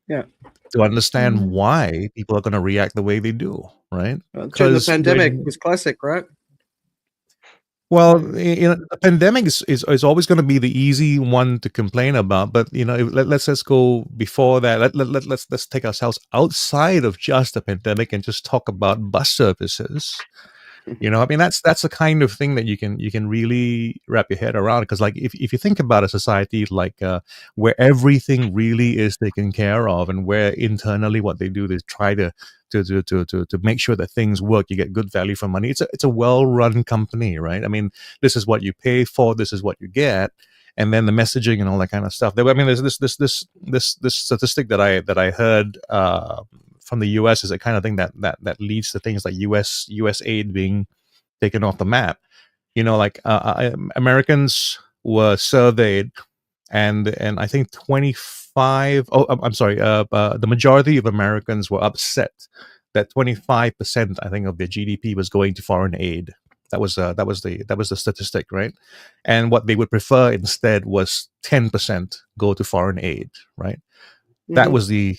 [SPEAKER 1] Yeah.
[SPEAKER 2] To understand why people are going to react the way they do, right?
[SPEAKER 1] During the pandemic was classic, right?
[SPEAKER 2] Well, you know, the pandemic is always going to be the easy one to complain about. But you know, let's just go before that. Let's take ourselves outside of just the pandemic and just talk about bus services. I mean, that's the kind of thing that you can really wrap your head around. Because, like, if you think about a society like where everything really is taken care of, and where internally what they do is try to make sure that things work, you get good value for money. It's a well run company, right? I mean, this is what you pay for, this is what you get, and then the messaging and all that kind of stuff. I mean, there's this statistic that I heard from the U.S. is a kind of thing that leads to things like U.S. aid being taken off the map. Like Americans were surveyed, and I think 25. Oh, I'm sorry. The majority of Americans were upset that 25%, I think, of their GDP was going to foreign aid. That was the statistic, right? And what they would prefer instead was 10% go to foreign aid, right? That
[SPEAKER 1] Mhm.
[SPEAKER 2] was the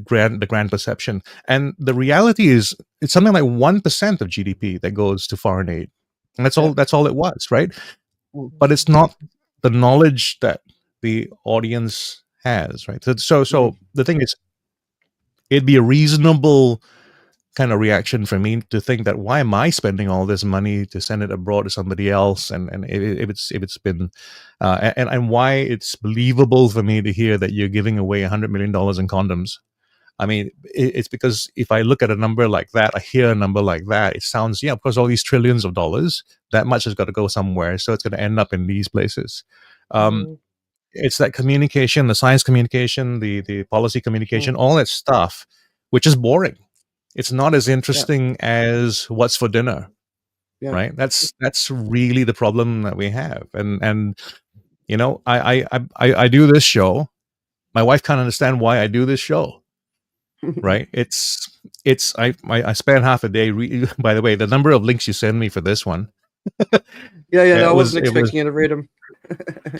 [SPEAKER 2] grand perception, and the reality is it's something like 1% of GDP that goes to foreign aid, and that's
[SPEAKER 1] Yeah.
[SPEAKER 2] all it was, right?
[SPEAKER 1] Mm.
[SPEAKER 2] But it's not the knowledge that the audience has, right? So
[SPEAKER 1] Mhm.
[SPEAKER 2] the thing is, it'd be a reasonable kind of reaction for me to think that why am I spending all this money to send it abroad to somebody else, and if it's been and why it's believable for me to hear that you're giving away $100 million in condoms. I mean, it's because if I look at a number like that, I hear a number like that, it sounds, yeah, of course, all these trillions of dollars, that much has got to go somewhere, so it's going to end up in these places. Um,
[SPEAKER 3] Mm,
[SPEAKER 2] it's that communication, the science communication, the policy communication,
[SPEAKER 3] mm,
[SPEAKER 2] all that stuff, which is boring. It's not as
[SPEAKER 1] Yeah.
[SPEAKER 2] interesting as what's for dinner,
[SPEAKER 1] Yeah.
[SPEAKER 2] right? That's really the problem that we have. And I do this show. My wife can't understand why I do this show, right? I spent half a day. By the way, the number of links you send me for this one,
[SPEAKER 1] Yeah. Yeah. No, I
[SPEAKER 2] it was
[SPEAKER 1] wasn't
[SPEAKER 2] it was
[SPEAKER 1] expecting you to read them.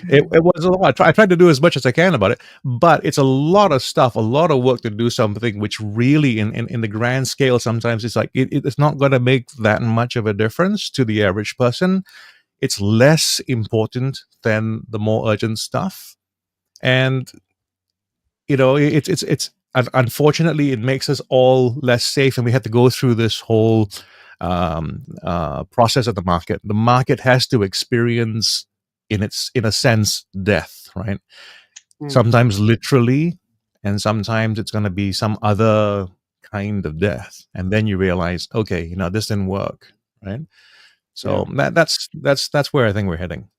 [SPEAKER 2] it was a lot. I tried to do as much as I can about it, but it's a lot of stuff, a lot of work to do something which really, in the grand scale, sometimes it's like it's not going to make that much of a difference to the average person. It's less important than the more urgent stuff, and it's unfortunately it makes us all less safe, and we have to go through this whole process of the market. The market has to experience, in a sense, death, right?
[SPEAKER 1] Mm.
[SPEAKER 2] Sometimes literally, and sometimes it's going to be some other kind of death, and then you realize, okay, this didn't work, right?
[SPEAKER 1] Yeah.
[SPEAKER 2] So that's where I think we're heading.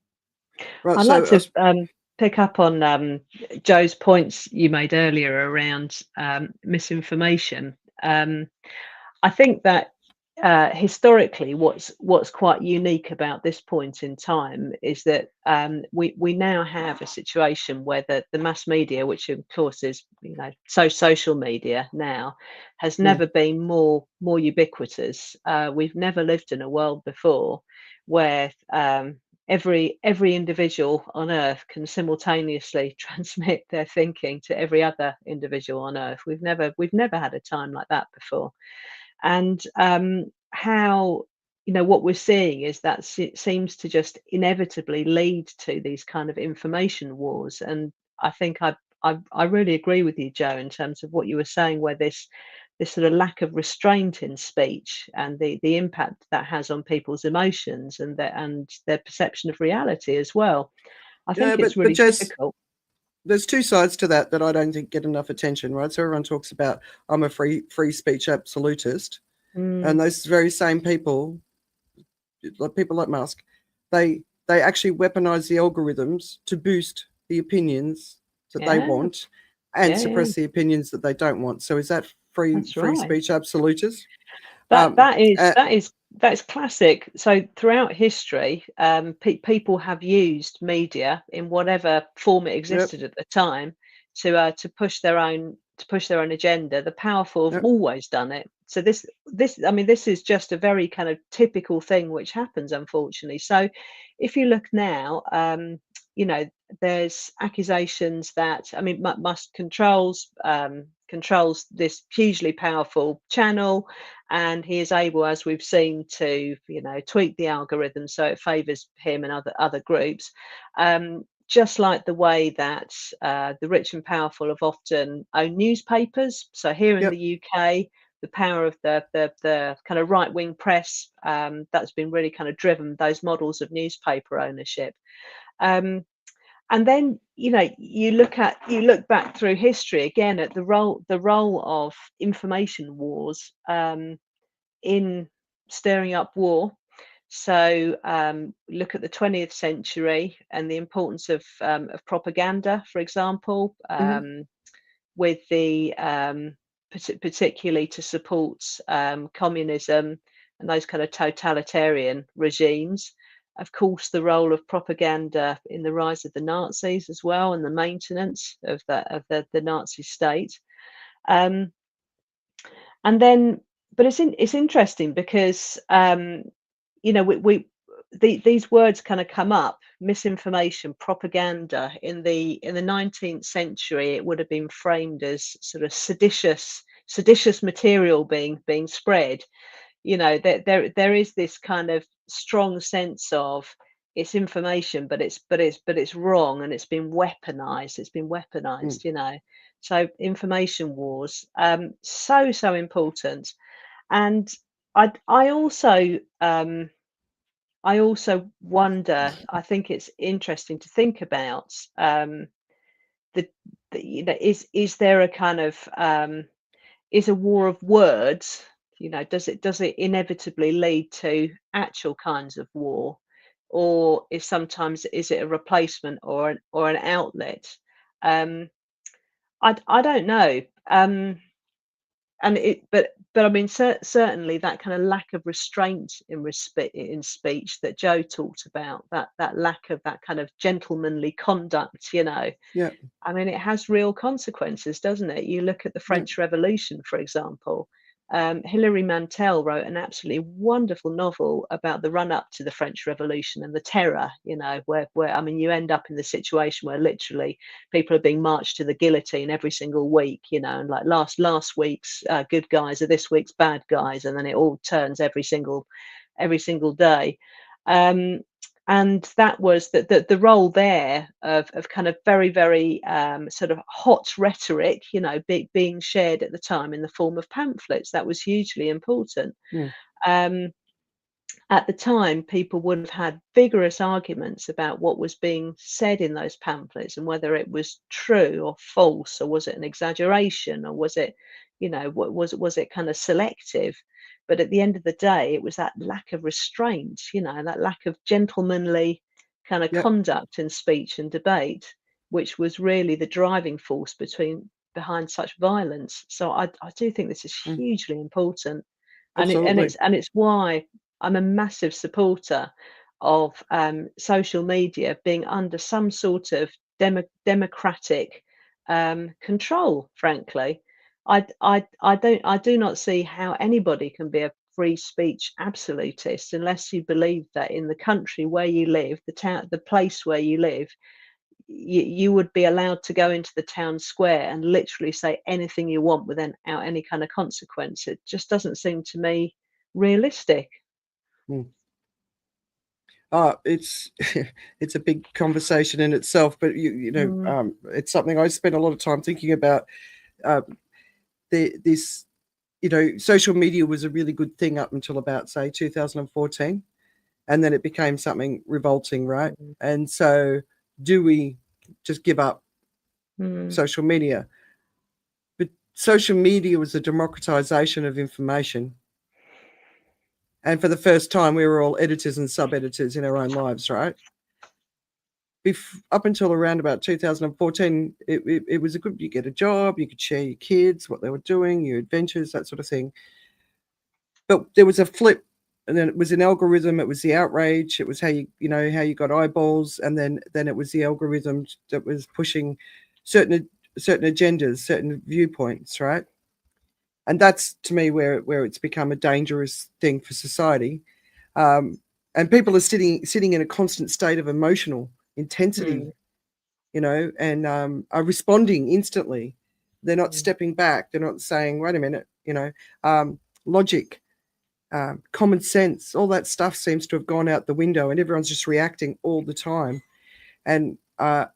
[SPEAKER 1] Right.
[SPEAKER 3] I'd
[SPEAKER 1] So,
[SPEAKER 3] like to pick up on Joe's points you made earlier around misinformation. I think that historically, what's quite unique about this point in time is that we now have a situation where the mass media, which of course is social media now, has
[SPEAKER 1] mm,
[SPEAKER 3] never been more ubiquitous. We've never lived in a world before where every individual on earth can simultaneously transmit their thinking to every other individual on earth. We've never had a time like that before. And how what we're seeing is that it seems to just inevitably lead to these kind of information wars. And I think I really agree with you, Joe, in terms of what you were saying, where this sort of lack of restraint in speech and the impact that has on people's emotions and their perception of reality as well. I
[SPEAKER 1] yeah.
[SPEAKER 3] think it's
[SPEAKER 1] But
[SPEAKER 3] really
[SPEAKER 1] Jess,
[SPEAKER 3] difficult.
[SPEAKER 1] there's two sides to that I don't think get enough attention, right? So everyone talks about I'm a free speech absolutist, and
[SPEAKER 3] Mm,
[SPEAKER 1] those very same people, like people like Musk, they actually weaponize the algorithms to boost the opinions that they
[SPEAKER 3] yeah,
[SPEAKER 1] want and
[SPEAKER 3] yeah, yeah,
[SPEAKER 1] suppress the opinions that they don't want. So is that
[SPEAKER 3] that's
[SPEAKER 1] free
[SPEAKER 3] right.
[SPEAKER 1] speech absolutist?
[SPEAKER 3] That
[SPEAKER 1] Um,
[SPEAKER 3] that is
[SPEAKER 1] uh,
[SPEAKER 3] that is that's classic. So throughout history, people have used media in whatever form it
[SPEAKER 1] yep,
[SPEAKER 3] existed at the time to push their own agenda. The powerful have
[SPEAKER 1] yep,
[SPEAKER 3] always done it. So this is just a very kind of typical thing which happens, unfortunately. So if you look now, you know, there's accusations that Musk controls this hugely powerful channel, and he is able, as we've seen, to tweak the algorithm so it favors him and other groups, just like the way that the rich and powerful have often owned newspapers. So here in
[SPEAKER 1] yep,
[SPEAKER 3] the UK, the power of the kind of right-wing press, that's been really kind of driven those models of newspaper ownership. And then, you look back through history again at the role of information wars in stirring up war. So look at the 20th century and the importance of propaganda, for example, with the particularly to support communism and those kind of totalitarian regimes. Of course, the role of propaganda in the rise of the Nazis as well, and the maintenance of the Nazi state. And then, but it's interesting because these words kind of come up: misinformation, propaganda. In the 19th century, it would have been framed as sort of seditious material being spread. There is this kind of strong sense of it's information, but it's wrong, and it's been weaponized. So information wars, so important. And I also wonder. I think it's interesting to think about is there a kind of is a war of words? Does it inevitably lead to actual kinds of war, or is it a replacement or an outlet? I don't know. But I mean, certainly that kind of lack of restraint in speech that Joe talked about, that lack of that kind of gentlemanly conduct,
[SPEAKER 1] Yeah.
[SPEAKER 3] I mean, it has real consequences, doesn't it? You look at the French Revolution, for example. Hilary Mantel wrote an absolutely wonderful novel about the run-up to the French Revolution and the terror, where I mean, you end up in the situation where literally people are being marched to the guillotine every single week, and like last week's good guys are this week's bad guys, and then it all turns every single day. And that was the role there of kind of very, very sort of hot rhetoric, being shared at the time in the form of pamphlets. That was hugely important. At the time, people would have had vigorous arguments about what was being said in those pamphlets and whether it was true or false, or was it an exaggeration, or was it, was it kind of selective? But at the end of the day, it was that lack of restraint, that lack of gentlemanly kind of conduct in speech and debate, which was really the driving force behind such violence. So I do think this is hugely important, and it's why I'm a massive supporter of social media being under some sort of democratic control. Frankly, I do not see how anybody can be a free speech absolutist unless you believe that in the country where you live, the place where you live, you would be allowed to go into the town square and literally say anything you want without any kind of consequence. It just doesn't seem to me realistic.
[SPEAKER 1] It's it's a big conversation in itself, but it's something I spent a lot of time thinking about. This, social media was a really good thing up until about, say, 2014, and then it became something revolting, right? And so, do we just give up social media? But social media was a democratization of information. And for the first time, we were all editors and sub-editors in our own lives, right? Up until around about 2014, it was you get a job, you could share your kids, what they were doing, your adventures, that sort of thing. But there was a flip, and then it was an algorithm. It was the outrage. It was how you got eyeballs, and then it was the algorithm that was pushing certain agendas, certain viewpoints, right? And that's, to me, where it's become a dangerous thing for society. And people are sitting in a constant state of emotional intensity, and are responding instantly. They're not stepping back. They're not saying, wait a minute, logic, common sense, all that stuff seems to have gone out the window, and everyone's just reacting all the time. And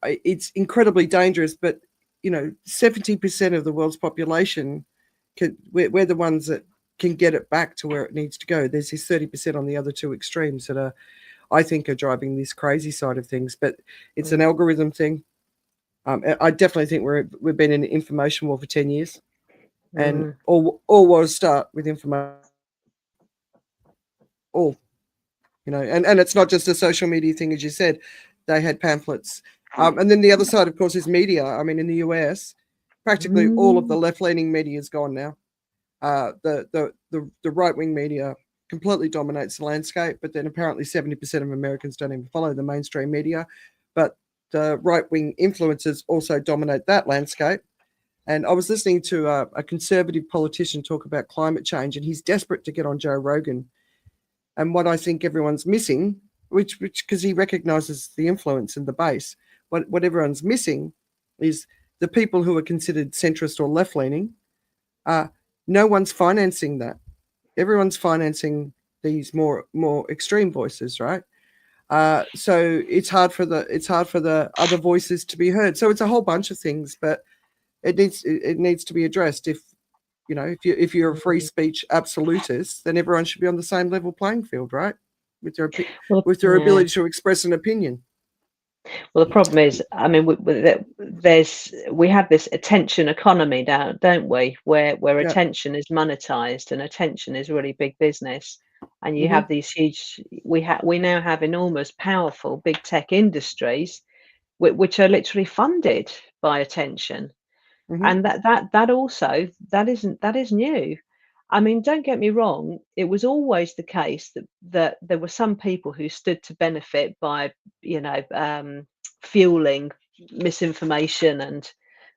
[SPEAKER 1] it's incredibly dangerous. But 70% of the world's population we're the ones that can get it back to where it needs to go. There's this 30% on the other two extremes that are, I think, are driving this crazy side of things. But it's an algorithm thing. I definitely think we've been in an information war for 10 years, and all wars start with information. All, and it's not just a social media thing, as you said. They had pamphlets, and then the other side, of course, is media. I mean, in the US, practically all of the left-leaning media is gone now. The right-wing media completely dominates the landscape, but then apparently 70% of Americans don't even follow the mainstream media. But the right-wing influencers also dominate that landscape. And I was listening to a conservative politician talk about climate change, and he's desperate to get on Joe Rogan. And what I think everyone's missing, which because he recognizes the influence and the base, what everyone's missing is the people who are considered centrist or left-leaning. No one's financing that. Everyone's financing these more extreme voices, right? So it's hard for the other voices to be heard. So it's a whole bunch of things, but it needs to be addressed. If you're a free speech absolutist, then everyone should be on the same level playing field, right? With their ability to express an opinion.
[SPEAKER 3] Well, the problem is, I mean, we have this attention economy now, don't we? Where attention is monetized, and attention is really big business. And you have these huge. We now have enormous, powerful big tech industries, which are literally funded by attention, and that is new. I mean, don't get me wrong, it was always the case that there were some people who stood to benefit by, fueling misinformation and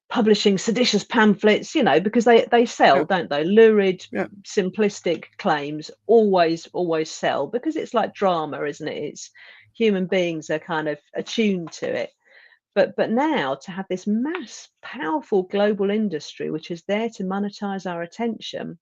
[SPEAKER 3] publishing seditious pamphlets, because they sell, don't they? Lurid, simplistic claims always sell, because it's like drama, isn't it? It's human beings are kind of attuned to it. But now to have this powerful global industry which is there to monetize our attention,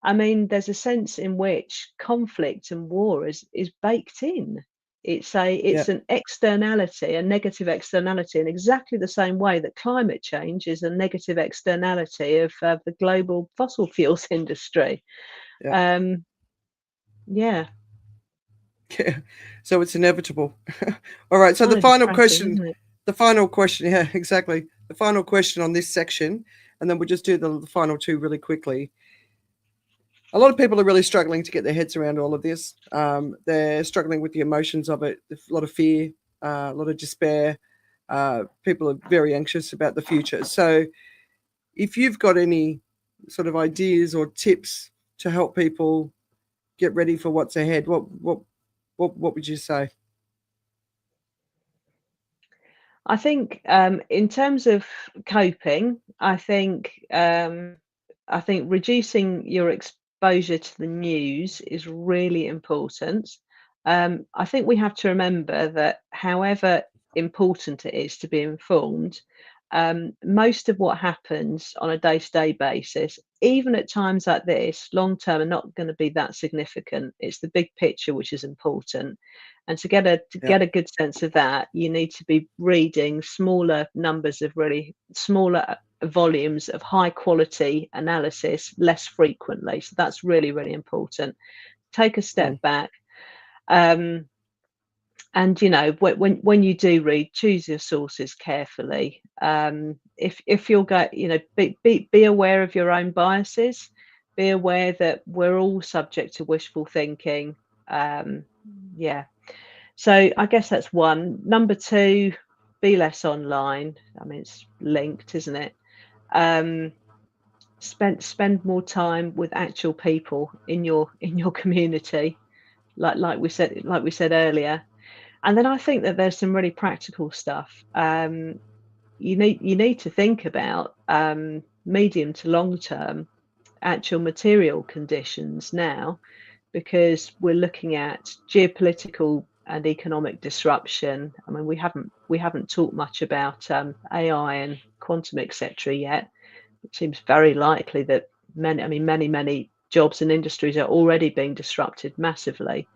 [SPEAKER 3] I mean, there's a sense in which conflict and war is baked in. It's an externality, a negative externality, in exactly the same way that climate change is a negative externality of the global fossil fuels industry. Yeah.
[SPEAKER 1] So it's inevitable. All right. So the final question. The final question. Yeah, exactly. The final question on this section, and then we'll just do the final two really quickly. A lot of people are really struggling to get their heads around all of this. They're struggling with the emotions of it, a lot of fear, a lot of despair. People are very anxious about the future. So if you've got any sort of ideas or tips to help people get ready for what's ahead, what would you say?
[SPEAKER 3] I think in terms of coping, I think reducing your exposure to the news is really important. I think we have to remember that however important it is to be informed, most of what happens on a day-to-day basis, even at times like this, long term, are not going to be that significant. It's the big picture which is important. And to get a good sense of that, you need to be reading smaller numbers of really smaller volumes of high quality analysis less frequently. So that's really, really important. Take a step back. And when you do read, choose your sources carefully. If you'll go, be aware of your own biases. Be aware that we're all subject to wishful thinking. So I guess that's one. Number two, be less online. I mean, it's linked, isn't it? Spend more time with actual people in your community, like we said earlier. And then I think that there's some really practical stuff. You need to think about medium to long term actual material conditions now, because we're looking at geopolitical and economic disruption. I mean, we haven't talked much about AI and quantum, etc. yet. It seems very likely that many jobs and industries are already being disrupted massively.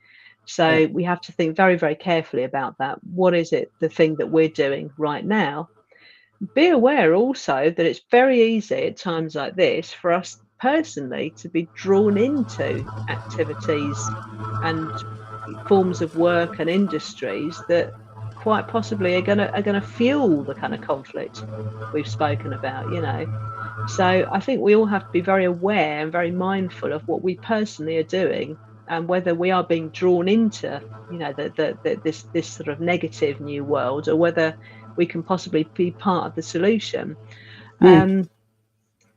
[SPEAKER 3] So we have to think very, very carefully about that. What is it, the thing that we're doing right now? Be aware also that it's very easy at times like this for us personally to be drawn into activities and forms of work and industries that quite possibly are gonna fuel the kind of conflict we've spoken about, you know. So I think we all have to be very aware and very mindful of what we personally are doing and whether we are being drawn into, you know, this sort of negative new world, or whether we can possibly be part of the solution.
[SPEAKER 1] Mm.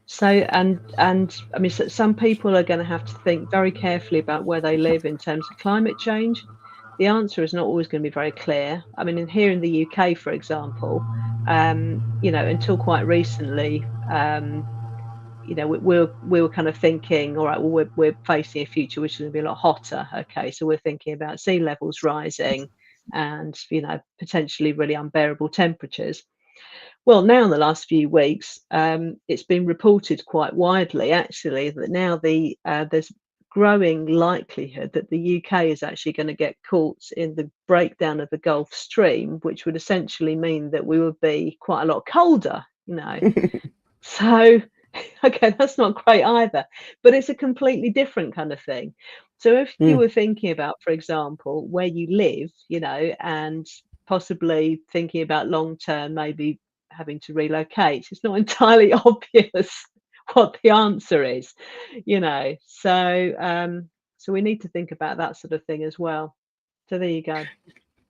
[SPEAKER 3] So and I mean, some people are going to have to think very carefully about where they live in terms of climate change. The answer is not always going to be very clear. I mean, here in the UK, for example, you know, until quite recently, you know, we were kind of thinking, all right, well, we're facing a future which is going to be a lot hotter. Okay, so we're thinking about sea levels rising, and you know, potentially really unbearable temperatures. Well, now in the last few weeks, it's been reported quite widely, actually, that now there's growing likelihood that the UK is actually going to get caught in the breakdown of the Gulf Stream, which would essentially mean that we would be quite a lot colder, you know. So, okay, that's not great either, but it's a completely different kind of thing. So if you
[SPEAKER 1] Mm.
[SPEAKER 3] were thinking about, for example, where you live, you know, and possibly thinking about long term, maybe having to relocate, it's not entirely obvious what the answer is, you know. So we need to think about that sort of thing as well. So there you go.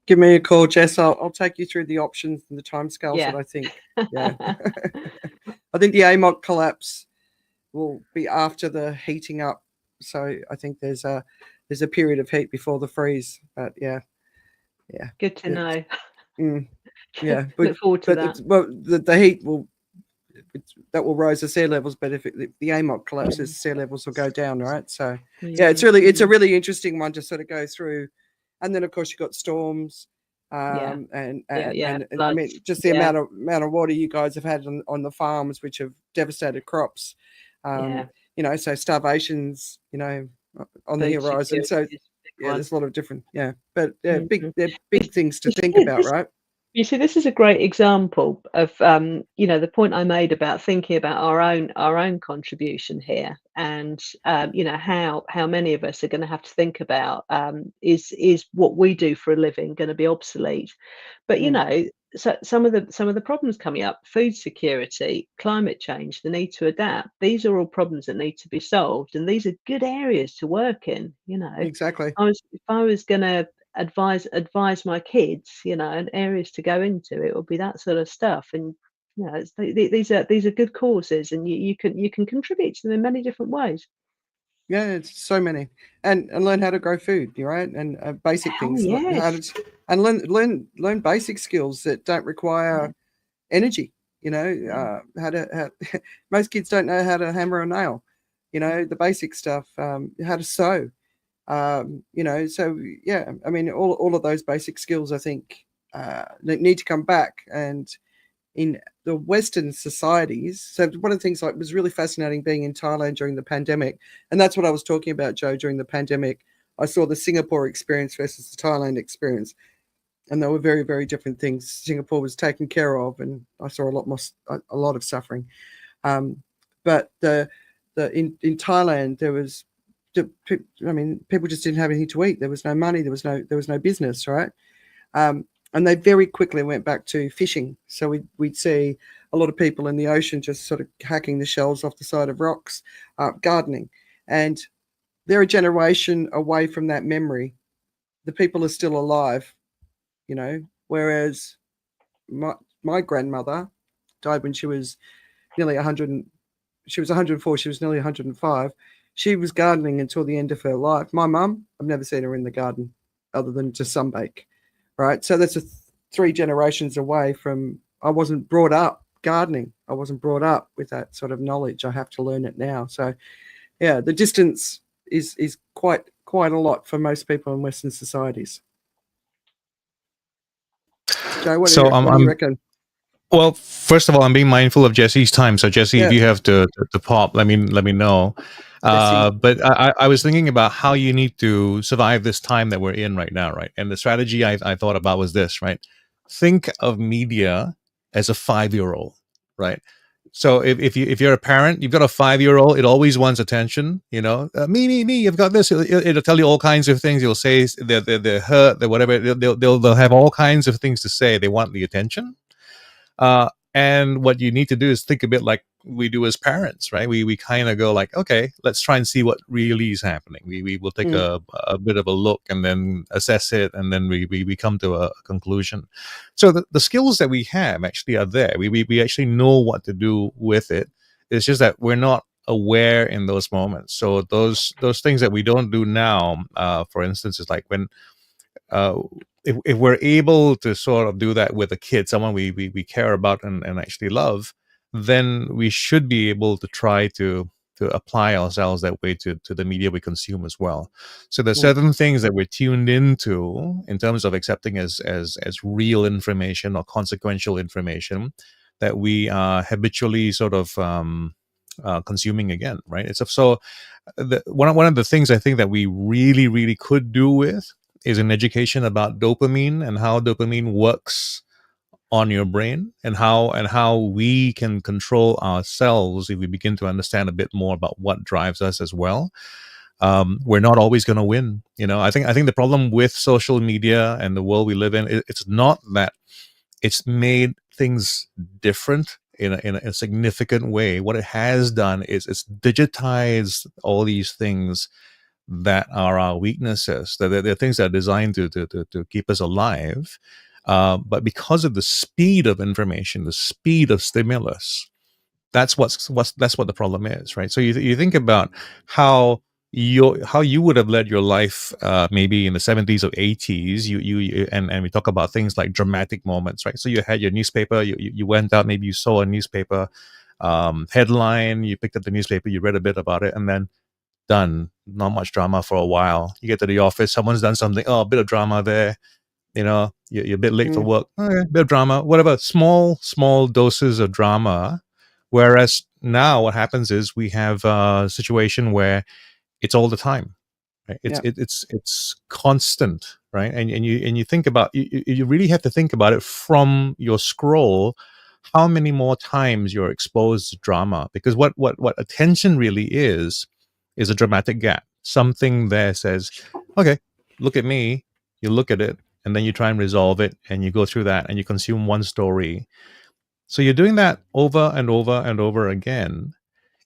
[SPEAKER 1] Give me a call, Jess. I'll take you through the options and the timescales
[SPEAKER 3] Yeah.
[SPEAKER 1] that I think. Yeah. I think the AMOC collapse will be after the heating up. So I think there's a period of heat before the freeze. But yeah.
[SPEAKER 3] Good to know.
[SPEAKER 1] Yeah,
[SPEAKER 3] Look forward to that.
[SPEAKER 1] The heat will rise the sea levels, but if the AMOC collapses, sea levels will go down, right? So yeah, it's a really interesting one to sort of go through, and then of course you've got storms, and I mean just the amount of water you guys have had on the farms, which have devastated crops, you know, so starvation's, you know, on the horizon. So yeah, there's a lot of different but big things to think about, right?
[SPEAKER 3] You see, this is a great example of, you know, the point I made about thinking about our own contribution here, and you know, how many of us are going to have to think about, is what we do for a living going to be obsolete? But you know, so some of the problems coming up: food security, climate change, the need to adapt. These are all problems that need to be solved, and these are good areas to work in. You know,
[SPEAKER 1] Exactly.
[SPEAKER 3] if I was going to advise my kids, you know, and areas to go into, it would be that sort of stuff. And you know, these are good causes, and you can contribute to them in many different ways.
[SPEAKER 1] Yeah, it's so many, and learn how to grow food, right? And basic things,
[SPEAKER 3] Yes.
[SPEAKER 1] and learn basic skills that don't require energy. You know, most kids don't know how to hammer a nail. You know, the basic stuff, how to sew. You know, so yeah, I mean, all of those basic skills, I think, need to come back. And in the Western societies, so one of the things like was really fascinating being in Thailand during the pandemic, and that's what I was talking about, Joe. During the pandemic, I saw the Singapore experience versus the Thailand experience, and they were very, very different things. Singapore was taken care of, and I saw a lot of suffering. But in Thailand, there was, I mean, people just didn't have anything to eat. There was no money. There was no business, right? And they very quickly went back to fishing. So we'd see a lot of people in the ocean just sort of hacking the shells off the side of rocks, gardening. And they're a generation away from that memory. The people are still alive, you know, whereas my grandmother died when she was nearly 100. She was 104. She was nearly 105. She was gardening until the end of her life. My mum, I've never seen her in the garden other than to sunbake. Right, so that's 3 generations away from. I wasn't brought up gardening. I wasn't brought up with that sort of knowledge. I have to learn it now. So, yeah, the distance is quite a lot for most people in Western societies. Joe, what do you reckon?
[SPEAKER 2] Well, first of all, I'm being mindful of Jesse's time. So, Jesse, if you have to pop, let me know. But I was thinking about how you need to survive this time that we're in right now, right? And the strategy I thought about was this, right? Think of media as a 5-year-old, right? So if you're a parent, you've got a 5-year-old, it always wants attention. Me. You've got this. It'll tell you all kinds of things. You'll say they're hurt, they're whatever. They'll have all kinds of things to say. They want the attention. And what you need to do is think a bit like we do as parents, right? We kind of go like, okay, let's try and see what really is happening. We will take a bit of a look and then assess it, and then we come to a conclusion. So the skills that we have actually are there. We actually know what to do with it. It's just that we're not aware in those moments. So those things that we don't do now, for instance, is like when if we're able to sort of do that with a kid, someone we care about and actually love, then we should be able to try to apply ourselves that way to the media we consume as well. So there's certain things that we're tuned into in terms of accepting as real information or consequential information that we are habitually sort of consuming again, right? It's so one of the things I think that we really could do with is an education about dopamine and how dopamine works on your brain, and how we can control ourselves if we begin to understand a bit more about what drives us as well. We're not always going to win. I think the problem with social media and the world we live in, it's not that it's made things different in a significant way. What it has done is it's digitized all these things that are our weaknesses. They're things that are designed to keep us alive. But because of the speed of information, the speed of stimulus, that's what the problem is, right? So you think about how you would have led your life maybe in the 70s or 80s. And we talk about things like dramatic moments, right? So you had your newspaper, you went out, maybe you saw a newspaper headline, you picked up the newspaper, you read a bit about it, and then done. Not much drama for a while. You get to the office, someone's done something, a bit of drama there. You're a bit late for work. Okay, bit of drama, whatever. Small doses of drama. Whereas now what happens is we have a situation where it's all the time. Right? It's constant, right? And you think about, you really have to think about it from your scroll, how many more times you're exposed to drama. Because what attention really is a dramatic gap. Something there says, okay, look at me. You look at it, and then you try and resolve it, and you go through that, and you consume one story. So you're doing that over and over and over again.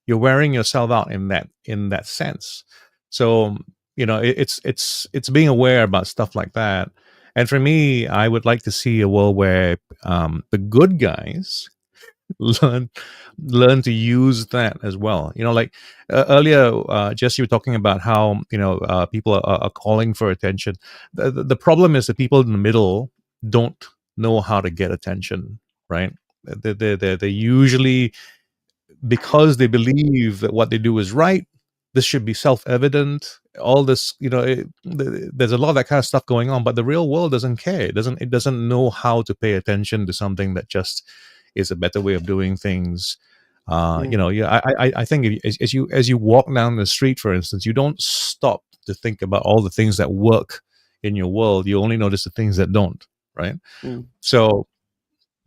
[SPEAKER 2] You're wearing yourself out in that sense. So it's being aware about stuff like that. And for me, I would like to see a world where the good guys learn to use that as well. Like earlier, Jess, you were talking about how people are calling for attention. The problem is that people in the middle don't know how to get attention, right? They usually, because they believe that what they do is right, this should be self-evident. All this, there's a lot of that kind of stuff going on, but the real world doesn't care. It doesn't know how to pay attention to something that just is a better way of doing things. I think as you walk down the street, for instance, you don't stop to think about all the things that work in your world. You only notice the things that don't, right? So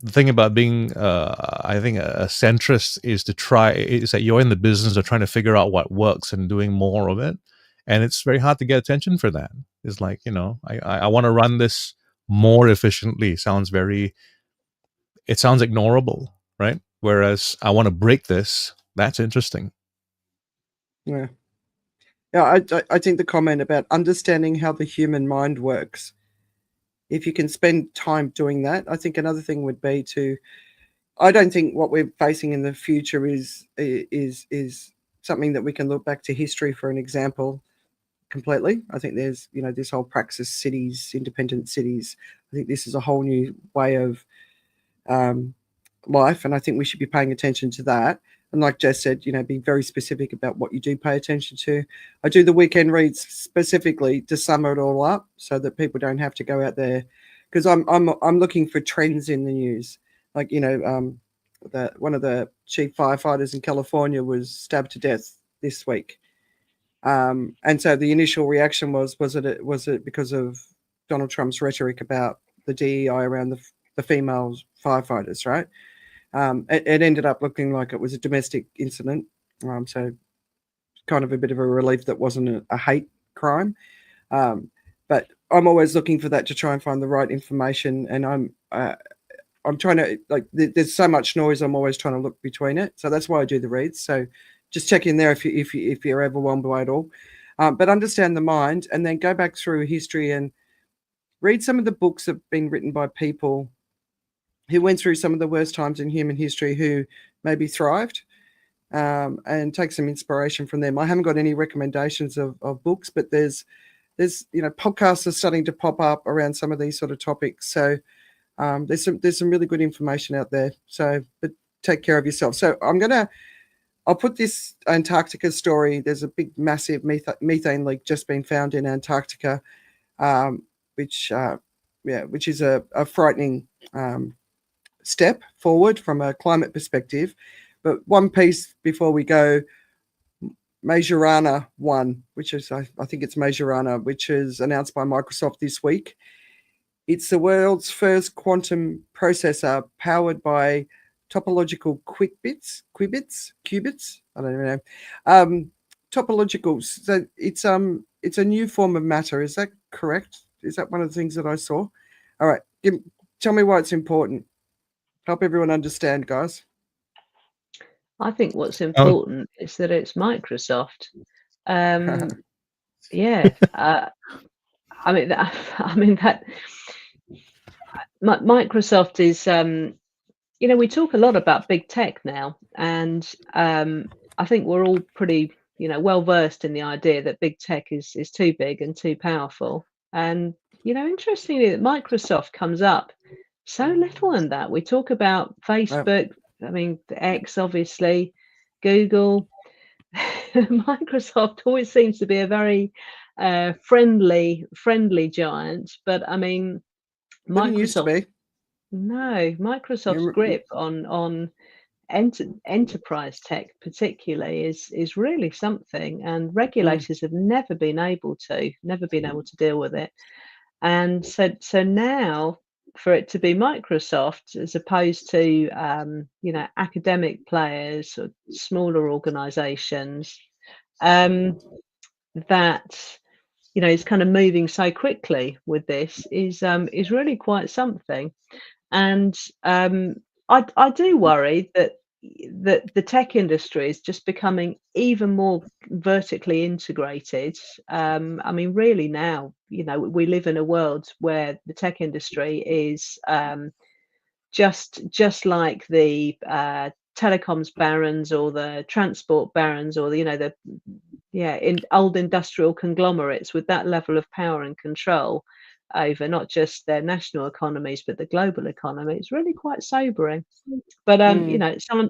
[SPEAKER 2] the thing about being, I think, a centrist is that you're in the business of trying to figure out what works and doing more of it. And it's very hard to get attention for that. It's like, I want to run this more efficiently. It sounds ignorable, right? Whereas I want to break this. That's interesting.
[SPEAKER 1] Yeah. I think the comment about understanding how the human mind works, if you can spend time doing that, I think another thing would be I don't think what we're facing in the future is something that we can look back to history for an example completely. I think there's, this whole praxis cities, independent cities. I think this is a whole new way of life, and I think we should be paying attention to that. And like Jess said, be very specific about what you do pay attention to. I do the weekend reads specifically to sum it all up so that people don't have to go out there, because I'm looking for trends in the news. Like, one of the chief firefighters in California was stabbed to death this week. And so the initial reaction was it because of Donald Trump's rhetoric about the DEI around the female firefighters, right? It ended up looking like it was a domestic incident. So kind of a bit of a relief that wasn't a hate crime. But I'm always looking for that to try and find the right information. And I'm trying to, like, there's so much noise. I'm always trying to look between it. So that's why I do the reads. So just check in there if you're overwhelmed by it all. But understand the mind, and then go back through history and read some of the books that have been written by people who went through some of the worst times in human history, who maybe thrived, and take some inspiration from them. I haven't got any recommendations of books, but there's podcasts are starting to pop up around some of these sort of topics. So there's some really good information out there. So, but take care of yourself. So I'll put this Antarctica story. There's a big, massive methane leak just been found in Antarctica, which is a frightening step forward from a climate perspective. But one piece before we go, Majorana 1, which is, I think it's Majorana, which is announced by Microsoft this week. It's the world's first quantum processor powered by topological qubits. I don't even know. Topological. So it's a new form of matter. Is that correct? Is that one of the things that I saw? All right. Tell me why it's important. Help everyone understand, guys.
[SPEAKER 3] I think what's important is that it's Microsoft. Yeah. I mean that Microsoft is, we talk a lot about big tech now, and I think we're all pretty, well versed in the idea that big tech is too big and too powerful. And interestingly, that Microsoft comes up so little in that. We talk about Facebook, I mean, X, obviously, Google. Microsoft always seems to be a very friendly giant, but I mean,
[SPEAKER 1] Didn't used to be.
[SPEAKER 3] No, Microsoft's grip on enterprise tech particularly is really something, and regulators have never been able to deal with it. And so now, for it to be Microsoft as opposed to academic players or smaller organizations, that is kind of moving so quickly with this is really quite something. And I do worry that the tech industry is just becoming even more vertically integrated. I mean, really now, we live in a world where the tech industry is just like the telecoms barons or the transport barons, or in old industrial conglomerates with that level of power and control over not just their national economies but the global economy. It's really quite sobering. But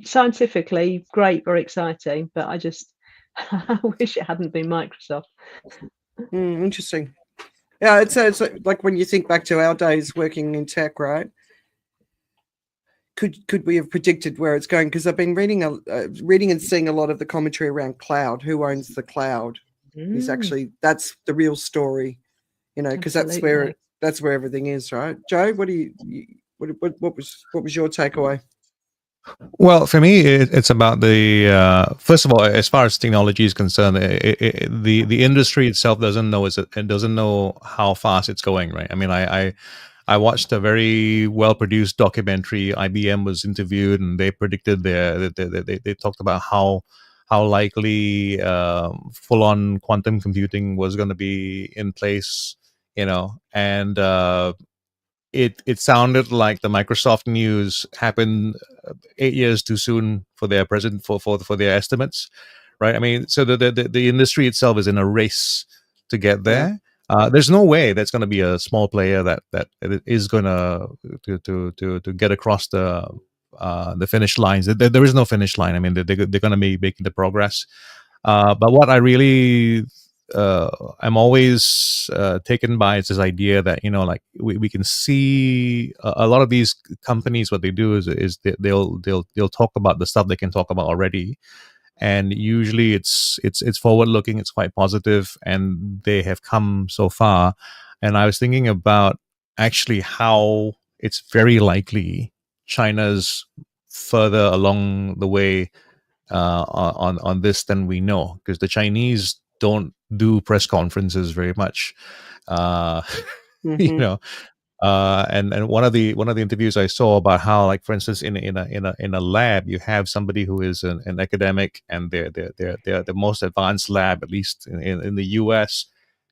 [SPEAKER 3] scientifically great, very exciting. But I just I wish it hadn't been Microsoft.
[SPEAKER 1] Interesting. Yeah, it's like when you think back to our days working in tech, right? Could we have predicted where it's going? Because I've been reading and seeing a lot of the commentary around cloud. Who owns the cloud? That's the real story, because that's where everything is, right? Joe, what was your takeaway?
[SPEAKER 2] Well, for me, it's about the first of all, as far as technology is concerned, the industry itself doesn't know how fast it's going, right? I mean, I watched a very well-produced documentary. IBM was interviewed, and they predicted they talked about how likely full-on quantum computing was going to be in place, and it sounded like the Microsoft news happened 8 years too soon for their for their estimates, right? I mean, so the industry itself is in a race to get there. Yeah. There's no way that's going to be a small player that is going to get across the finish lines. There is no finish line. I mean, they're going to be making the progress. But what I really I'm always taken by is this idea that like we can see a lot of these companies. What they do is they'll talk about the stuff they can talk about already. And usually it's forward looking, it's quite positive, and they have come so far. And I was thinking about actually how it's very likely China's further along the way on this than we know, because the Chinese don't do press conferences very much. Uh, you
[SPEAKER 3] Hmm.
[SPEAKER 2] know, and one of the interviews I saw about how, like, for instance, in a lab, you have somebody who is an academic, and they're the most advanced lab, at least in the U.S.,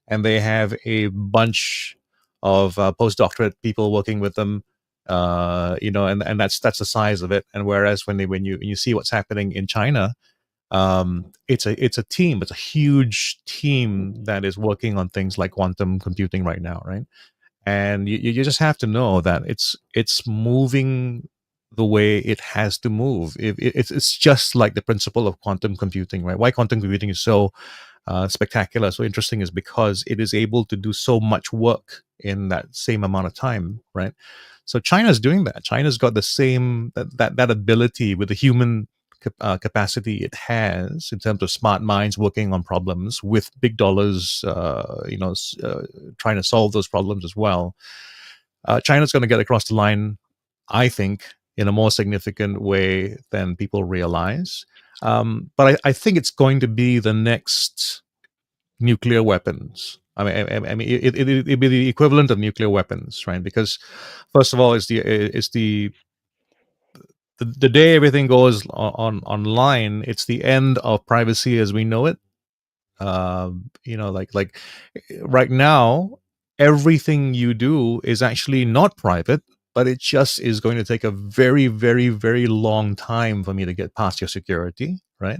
[SPEAKER 2] and they have a bunch of postdoctorate people working with them. And that's the size of it. And whereas when you see what's happening in China, it's a team. It's a huge team that is working on things like quantum computing right now, right? And you just have to know that it's moving the way it has to move. It's just like the principle of quantum computing, right? Why quantum computing is so spectacular, so interesting, is because it is able to do so much work in that same amount of time, right? So China's doing that. China's got the same that ability with the human capacity it has in terms of smart minds working on problems with big dollars, trying to solve those problems as well. China's going to get across the line, I think, in a more significant way than people realize. But I think it's going to be the next nuclear weapons. I mean, it'd be the equivalent of nuclear weapons, right? Because first of all, the day everything goes online, it's the end of privacy as we know it. Like right now, everything you do is actually not private, but it just is going to take a very, very, very long time for me to get past your security, right?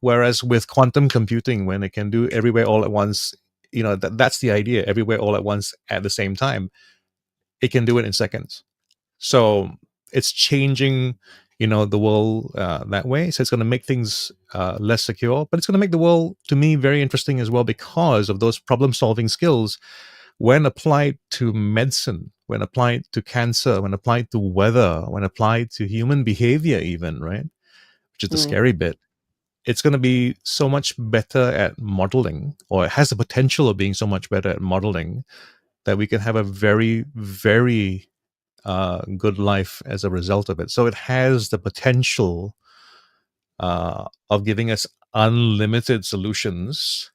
[SPEAKER 2] Whereas with quantum computing, when it can do everywhere all at once, that's the idea. Everywhere all at once at the same time, it can do it in seconds. So it's changing, the world that way. So it's going to make things less secure, but it's going to make the world, to me, very interesting as well, because of those problem-solving skills when applied to medicine, when applied to cancer, when applied to weather, when applied to human behavior, even, right? Which is the scary bit. It's going to be so much better at modeling, or it has the potential of being so much better at modeling, that we can have a very, very good life as a result of it. So it has the potential of giving us unlimited solutions,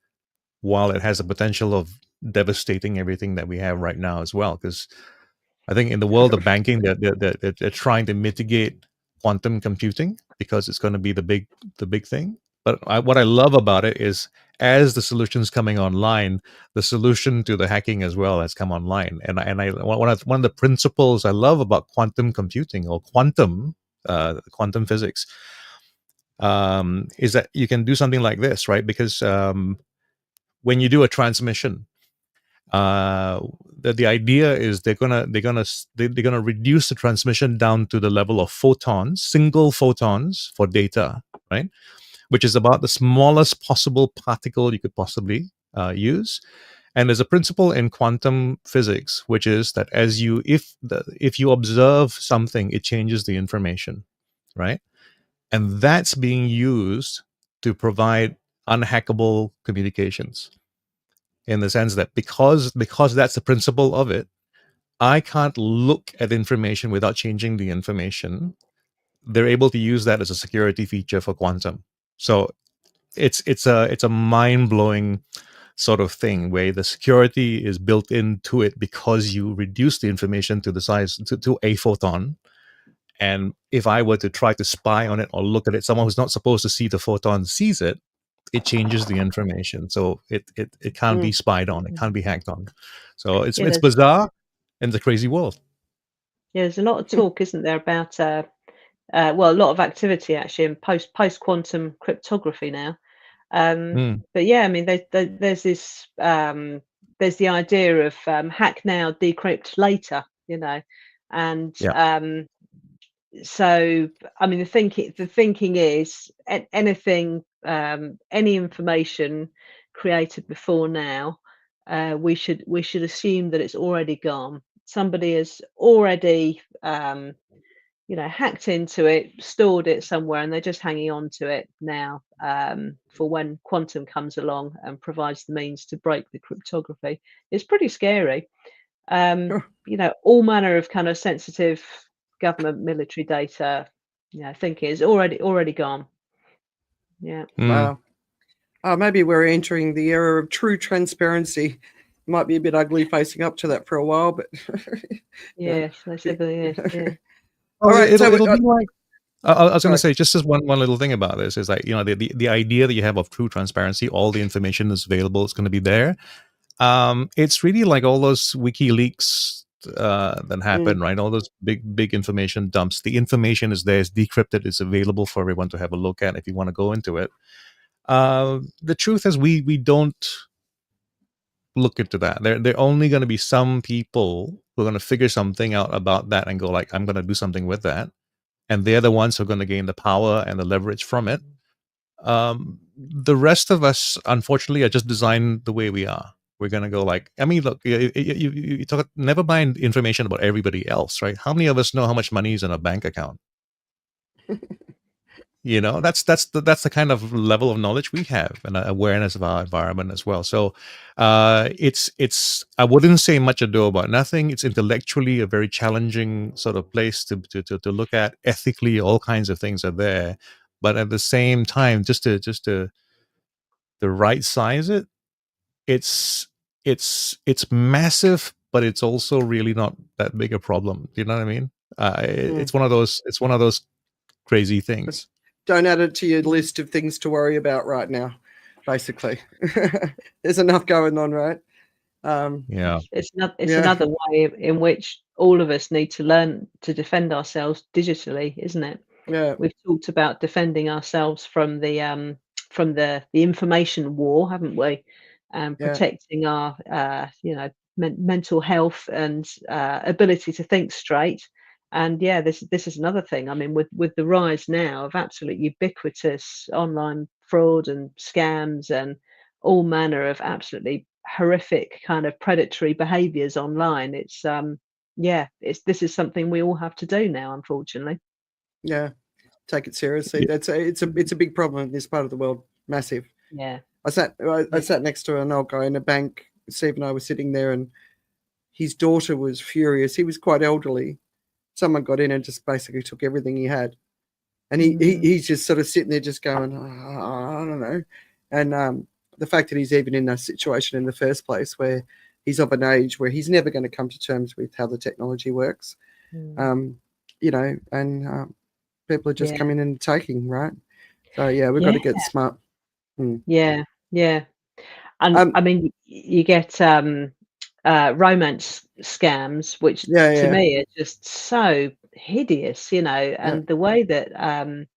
[SPEAKER 2] while it has the potential of devastating everything that we have right now as well. Because I think in the world of banking, they're trying to mitigate quantum computing because it's going to be the big thing. But what I love about it is, as the solutions coming online, the solution to the hacking as well has come online. And one of the principles I love about quantum computing, or quantum physics, is that you can do something like this, right? Because when you do a transmission, the idea is they're gonna reduce the transmission down to the level of photons, single photons for data, right? Which is about the smallest possible particle you could possibly use. And there's a principle in quantum physics, which is that if you observe something, it changes the information, right? And that's being used to provide unhackable communications, in the sense that because that's the principle of it, I can't look at information without changing the information. They're able to use that as a security feature for quantum. So it's a mind-blowing sort of thing, where the security is built into it because you reduce the information to the size to a photon. And if I were to try to spy on it or look at it, someone who's not supposed to see the photon sees it, it changes the information. So it can't be spied on, it can't be hacked on. So
[SPEAKER 3] Yeah,
[SPEAKER 2] it's bizarre, and it's a crazy world.
[SPEAKER 3] yeah, there's a lot of talk, isn't there, about a lot of activity actually in post quantum cryptography now.
[SPEAKER 2] Mm,
[SPEAKER 3] But yeah, I mean, there's this there's the idea of hack now, decrypt later, and
[SPEAKER 2] yeah.
[SPEAKER 3] so I mean, the thinking is anything, any information created before now, we should assume that it's already gone. Somebody has already hacked into it, stored it somewhere, and they're just hanging on to it now, for when quantum comes along and provides the means to break the cryptography. It's pretty scary.
[SPEAKER 1] Sure.
[SPEAKER 3] All manner of kind of sensitive government military data, thinking is already gone. Yeah.
[SPEAKER 1] Wow. Maybe we're entering the era of true transparency. Might be a bit ugly facing up to that for a while, but
[SPEAKER 3] Yes, they said yes. Yeah.
[SPEAKER 1] All right,
[SPEAKER 2] it'll,
[SPEAKER 1] so
[SPEAKER 2] it'll be like I was going to
[SPEAKER 1] sorry.
[SPEAKER 2] say just as one little thing about this is like, the idea that you have of true transparency, all the information is available, it's going to be there. It's really like all those WikiLeaks that happen, right? All those big information dumps. The information is there, it's decrypted, it's available for everyone to have a look at if you want to go into it. The truth is we don't look into that. There are only going to be some people who are going to figure something out about that and go like, I'm going to do something with that. And they're the ones who are going to gain the power and the leverage from it. The rest of us, unfortunately, are just designed the way we are. We're going to go like, I mean, look, you talk, never mind information about everybody else, right? How many of us know how much money is in a bank account? That's the kind of level of knowledge we have and awareness of our environment as well. So it's I wouldn't say much ado about nothing. It's intellectually a very challenging sort of place to look at. Ethically, all kinds of things are there, but at the same time, just to right size it, it's massive, but it's also really not that big a problem. Do you know what I mean? It's one of those crazy things.
[SPEAKER 1] Don't add it to your list of things to worry about right now. Basically, there's enough going on, right?
[SPEAKER 2] Yeah,
[SPEAKER 3] it's another way in which all of us need to learn to defend ourselves digitally, isn't it?
[SPEAKER 1] Yeah,
[SPEAKER 3] We've talked about defending ourselves from the information war, haven't we? Protecting our mental health and ability to think straight. And this is another thing. I mean, with the rise now of absolute ubiquitous online fraud and scams and all manner of absolutely horrific kind of predatory behaviors online, this is something we all have to do now, unfortunately.
[SPEAKER 1] Yeah, take it seriously. It's a big problem in this part of the world. Massive.
[SPEAKER 3] Yeah.
[SPEAKER 1] I sat next to an old guy in a bank. Steve and I were sitting there, and his daughter was furious. He was quite elderly. Someone got in and just basically took everything he had, and he's just sort of sitting there, just going, I don't know. And the fact that he's even in that situation in the first place, where he's of an age where he's never going to come to terms with how the technology works, and people are just coming and taking, right? So we've got to get smart.
[SPEAKER 3] Yeah. And I mean, you get romance scams, which to me are just so hideous, and the way that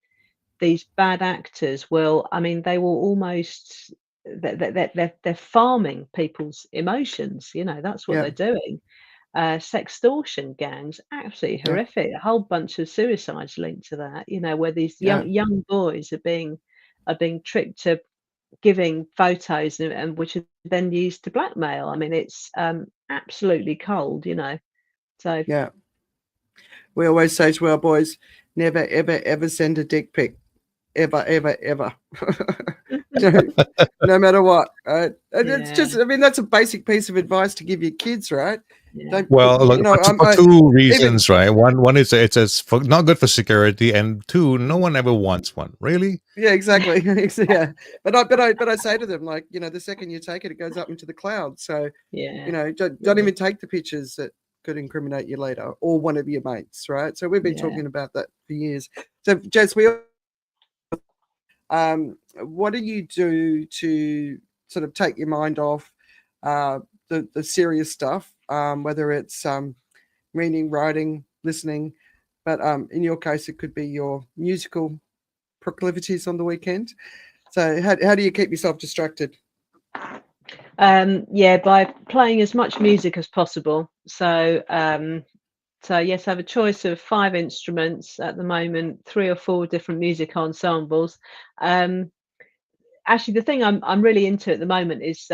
[SPEAKER 3] these bad actors will, I mean, they will almost, they're farming people's emotions, that's what they're doing. Sextortion gangs, absolutely horrific. A whole bunch of suicides linked to that, where these young boys are being tricked to giving photos and which are then used to blackmail. I mean, it's absolutely cold, So
[SPEAKER 1] we always say to our boys, never, ever, ever send a dick pic. Ever, ever, ever. No matter what. Right? And it's just, I mean, that's a basic piece of advice to give your kids, right?
[SPEAKER 3] Yeah.
[SPEAKER 2] Well, for two reasons, right? One is it's not good for security, and two, no one ever wants one, really.
[SPEAKER 1] Yeah, exactly. But I say to them, like, the second you take it goes up into the cloud. So don't even take the pictures that could incriminate you later, or one of your mates, right? So we've been talking about that for years. So Jess, what do you do to sort of take your mind off the serious stuff, whether it's reading, writing, listening, but in your case, it could be your musical proclivities on the weekend. So how do you keep yourself distracted?
[SPEAKER 3] By playing as much music as possible. So yes, I have a choice of 5 instruments at the moment, 3 or 4 different music ensembles. Actually, the thing I'm really into at the moment is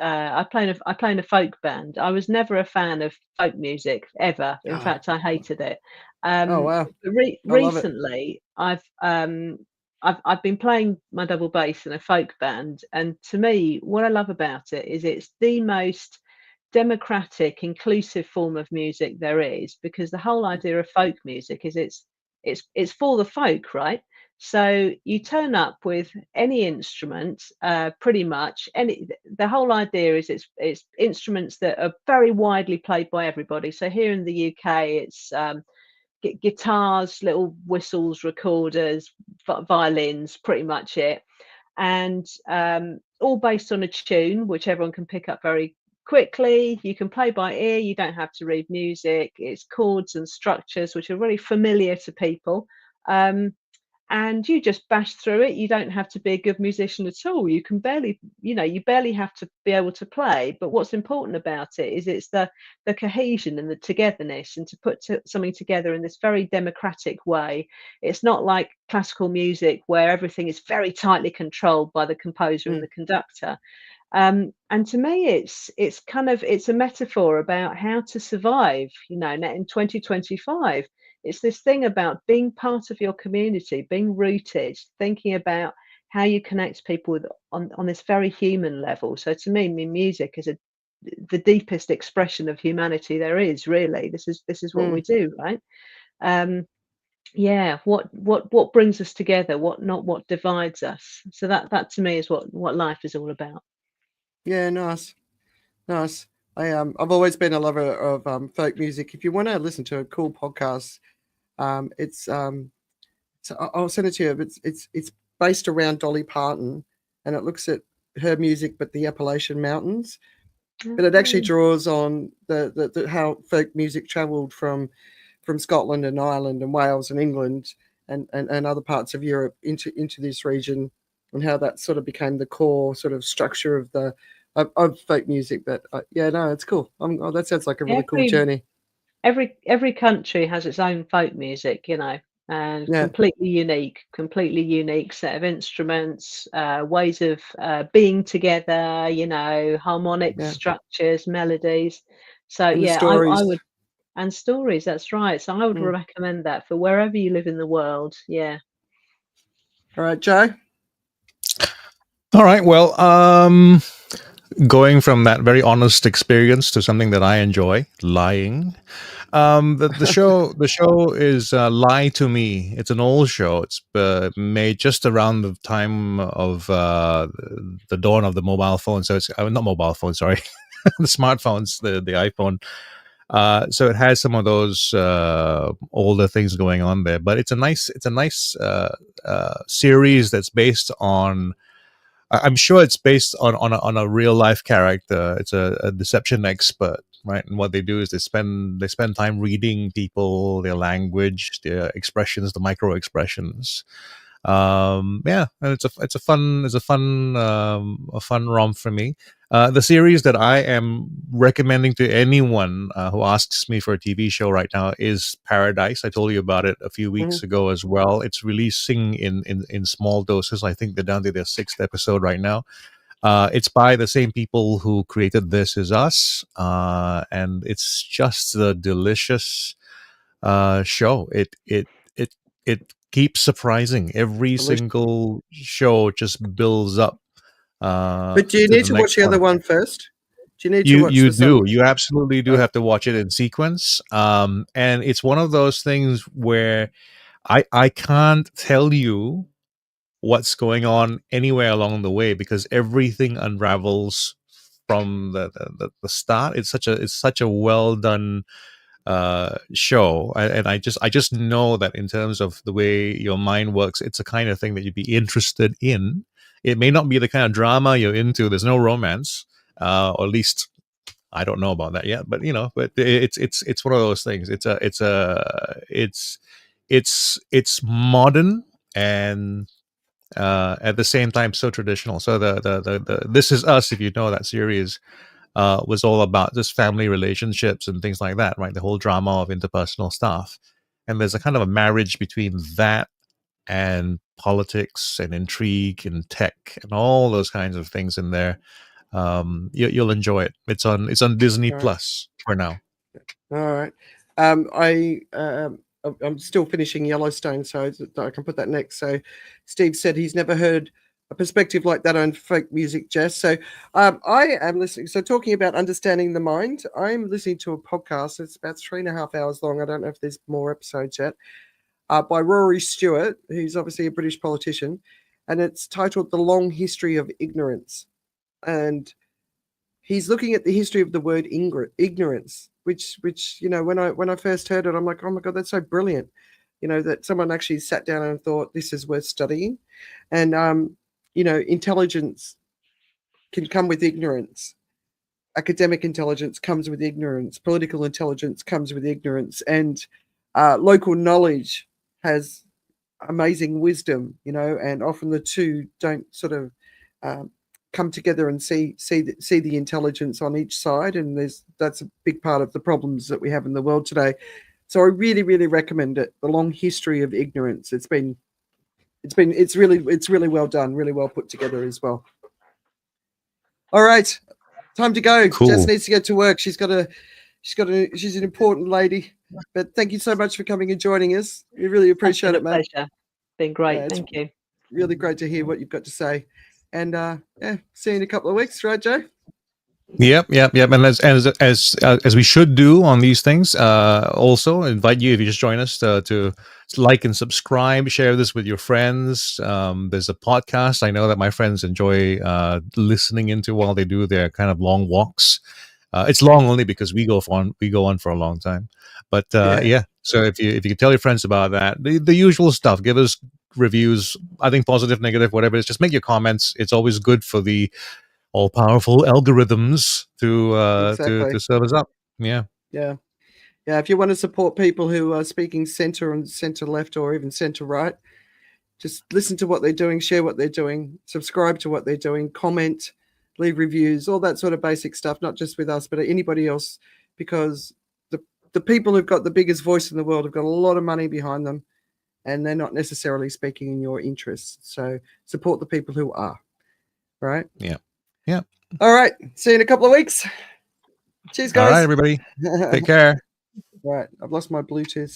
[SPEAKER 3] I play in a folk band. I was never a fan of folk music ever. In fact, I hated it.
[SPEAKER 1] Oh wow!
[SPEAKER 3] Recently, I've been playing my double bass in a folk band, and to me, what I love about it is it's the most democratic, inclusive form of music there is, because the whole idea of folk music is it's for the folk, right? So you turn up with any instrument, pretty much. The whole idea is it's instruments that are very widely played by everybody. So here in the UK, it's guitars, little whistles, recorders, violins, pretty much it, and all based on a tune which everyone can pick up very quickly. You can play by ear. You don't have to read music. It's chords and structures which are really familiar to people. And you just bash through it. You don't have to be a good musician at all. You can barely, you barely have to be able to play. But what's important about it is it's the cohesion and the togetherness, and to put something together in this very democratic way. It's not like classical music where everything is very tightly controlled by the composer and the conductor. And to me, it's a metaphor about how to survive. In 2025. It's this thing about being part of your community, being rooted, thinking about how you connect people on this very human level. So to me, music is the deepest expression of humanity there is. Really, this is what we do, right? Yeah. What brings us together? What divides us? So that to me is what life is all about.
[SPEAKER 1] Yeah, nice. I've always been a lover of folk music. If you want to listen to a cool podcast, I'll send it to you. It's based around Dolly Parton, and it looks at her music, but the Appalachian Mountains. But it actually draws on the how folk music travelled from Scotland and Ireland and Wales and England and other parts of Europe into this region, and how that sort of became the core sort of structure of folk music. But it's cool. That sounds like a really cool journey.
[SPEAKER 3] Every country has its own folk music, and completely unique set of instruments, ways of being together, harmonic structures, melodies. So
[SPEAKER 1] And
[SPEAKER 3] I would, and stories. That's right. So I would recommend that for wherever you live in the world. Yeah.
[SPEAKER 1] All right, Joe.
[SPEAKER 2] All right. Well, going from that very honest experience to something that I enjoy, lying. The show is Lie to Me. It's an old show. It's made just around the time of the dawn of the mobile phone. So it's not mobile phone, sorry, the smartphones, the iPhone. So it has some of those older things going on there. But it's a nice series that's based on. I'm sure it's based on a real life character. It's a deception expert, right? And what they do is they spend time reading people, their language, their expressions, the micro expressions. And it's a fun romp for me. The series that I am recommending to anyone who asks me for a TV show right now is Paradise. I told you about it a few weeks ago as well. It's releasing in small doses. I think they're down to their 6th episode right now. It's by the same people who created This Is Us, and it's just a delicious show. It keeps surprising. Every single show just builds up.
[SPEAKER 1] But do you need to watch the other one first? Do you need to watch
[SPEAKER 2] you do. You absolutely do have to watch it in sequence. And it's one of those things where I can't tell you what's going on anywhere along the way, because everything unravels from the start. It's such a well done show, and I just know that in terms of the way your mind works, it's the kind of thing that you'd be interested in. It may not be the kind of drama you're into. There's no romance, or at least I don't know about that yet. But but it's one of those things. It's modern and at the same time so traditional. So the This Is Us, if you know that series, was all about just family relationships and things like that, right? The whole drama of interpersonal stuff. And there's a kind of a marriage between that and politics and intrigue and tech and all those kinds of things in there. You'll enjoy it. It's on Disney Plus for now.
[SPEAKER 1] All right. I'm still finishing Yellowstone, so I can put that next. So Steve said he's never heard a perspective like that on folk music, Jess. So I am listening. So talking about understanding the mind, I'm listening to a podcast. It's about 3.5 hours long. I don't know if there's more episodes yet. By Rory Stewart, who's obviously a British politician, and it's titled "The Long History of Ignorance." And he's looking at the history of the word ignorance, which when I first heard it, I'm like, oh my god, that's so brilliant, that someone actually sat down and thought this is worth studying. And intelligence can come with ignorance. Academic intelligence comes with ignorance. Political intelligence comes with ignorance, and local knowledge has amazing wisdom, and often the two don't sort of come together and see the intelligence on each side, and that's a big part of the problems that we have in the world today. So I really, really recommend it. The Long History of Ignorance. It's really well done, really well put together as well. All right, time to go.
[SPEAKER 2] Cool.
[SPEAKER 1] Jess needs to get to work. She's an important lady. But thank you so much for coming and joining us. We really appreciate it, man.
[SPEAKER 3] Pleasure. Been great. Thank you.
[SPEAKER 1] Really great to hear what you've got to say. And see you in a couple of weeks, right, Joe?
[SPEAKER 2] Yep. And as we should do on these things, also invite you, if you just join us, to like and subscribe, share this with your friends. There's a podcast I know that my friends enjoy listening into while they do their kind of long walks. It's long only because we go on for a long time. But yeah. So if you could tell your friends about that, the usual stuff, give us reviews. I think positive, negative, whatever it is, just make your comments. It's always good for the all-powerful algorithms to serve us up. Yeah.
[SPEAKER 1] If you want to support people who are speaking center and center left or even center right, just listen to what they're doing, share what they're doing, subscribe to what they're doing, comment, leave reviews, all that sort of basic stuff, not just with us, but anybody else, because the people who've got the biggest voice in the world have got a lot of money behind them, and they're not necessarily speaking in your interests. So support the people who are. Right?
[SPEAKER 2] Yeah.
[SPEAKER 1] All right. See you in a couple of weeks. Cheers, guys.
[SPEAKER 2] All right, everybody. Take care.
[SPEAKER 1] All right. I've lost my Bluetooth.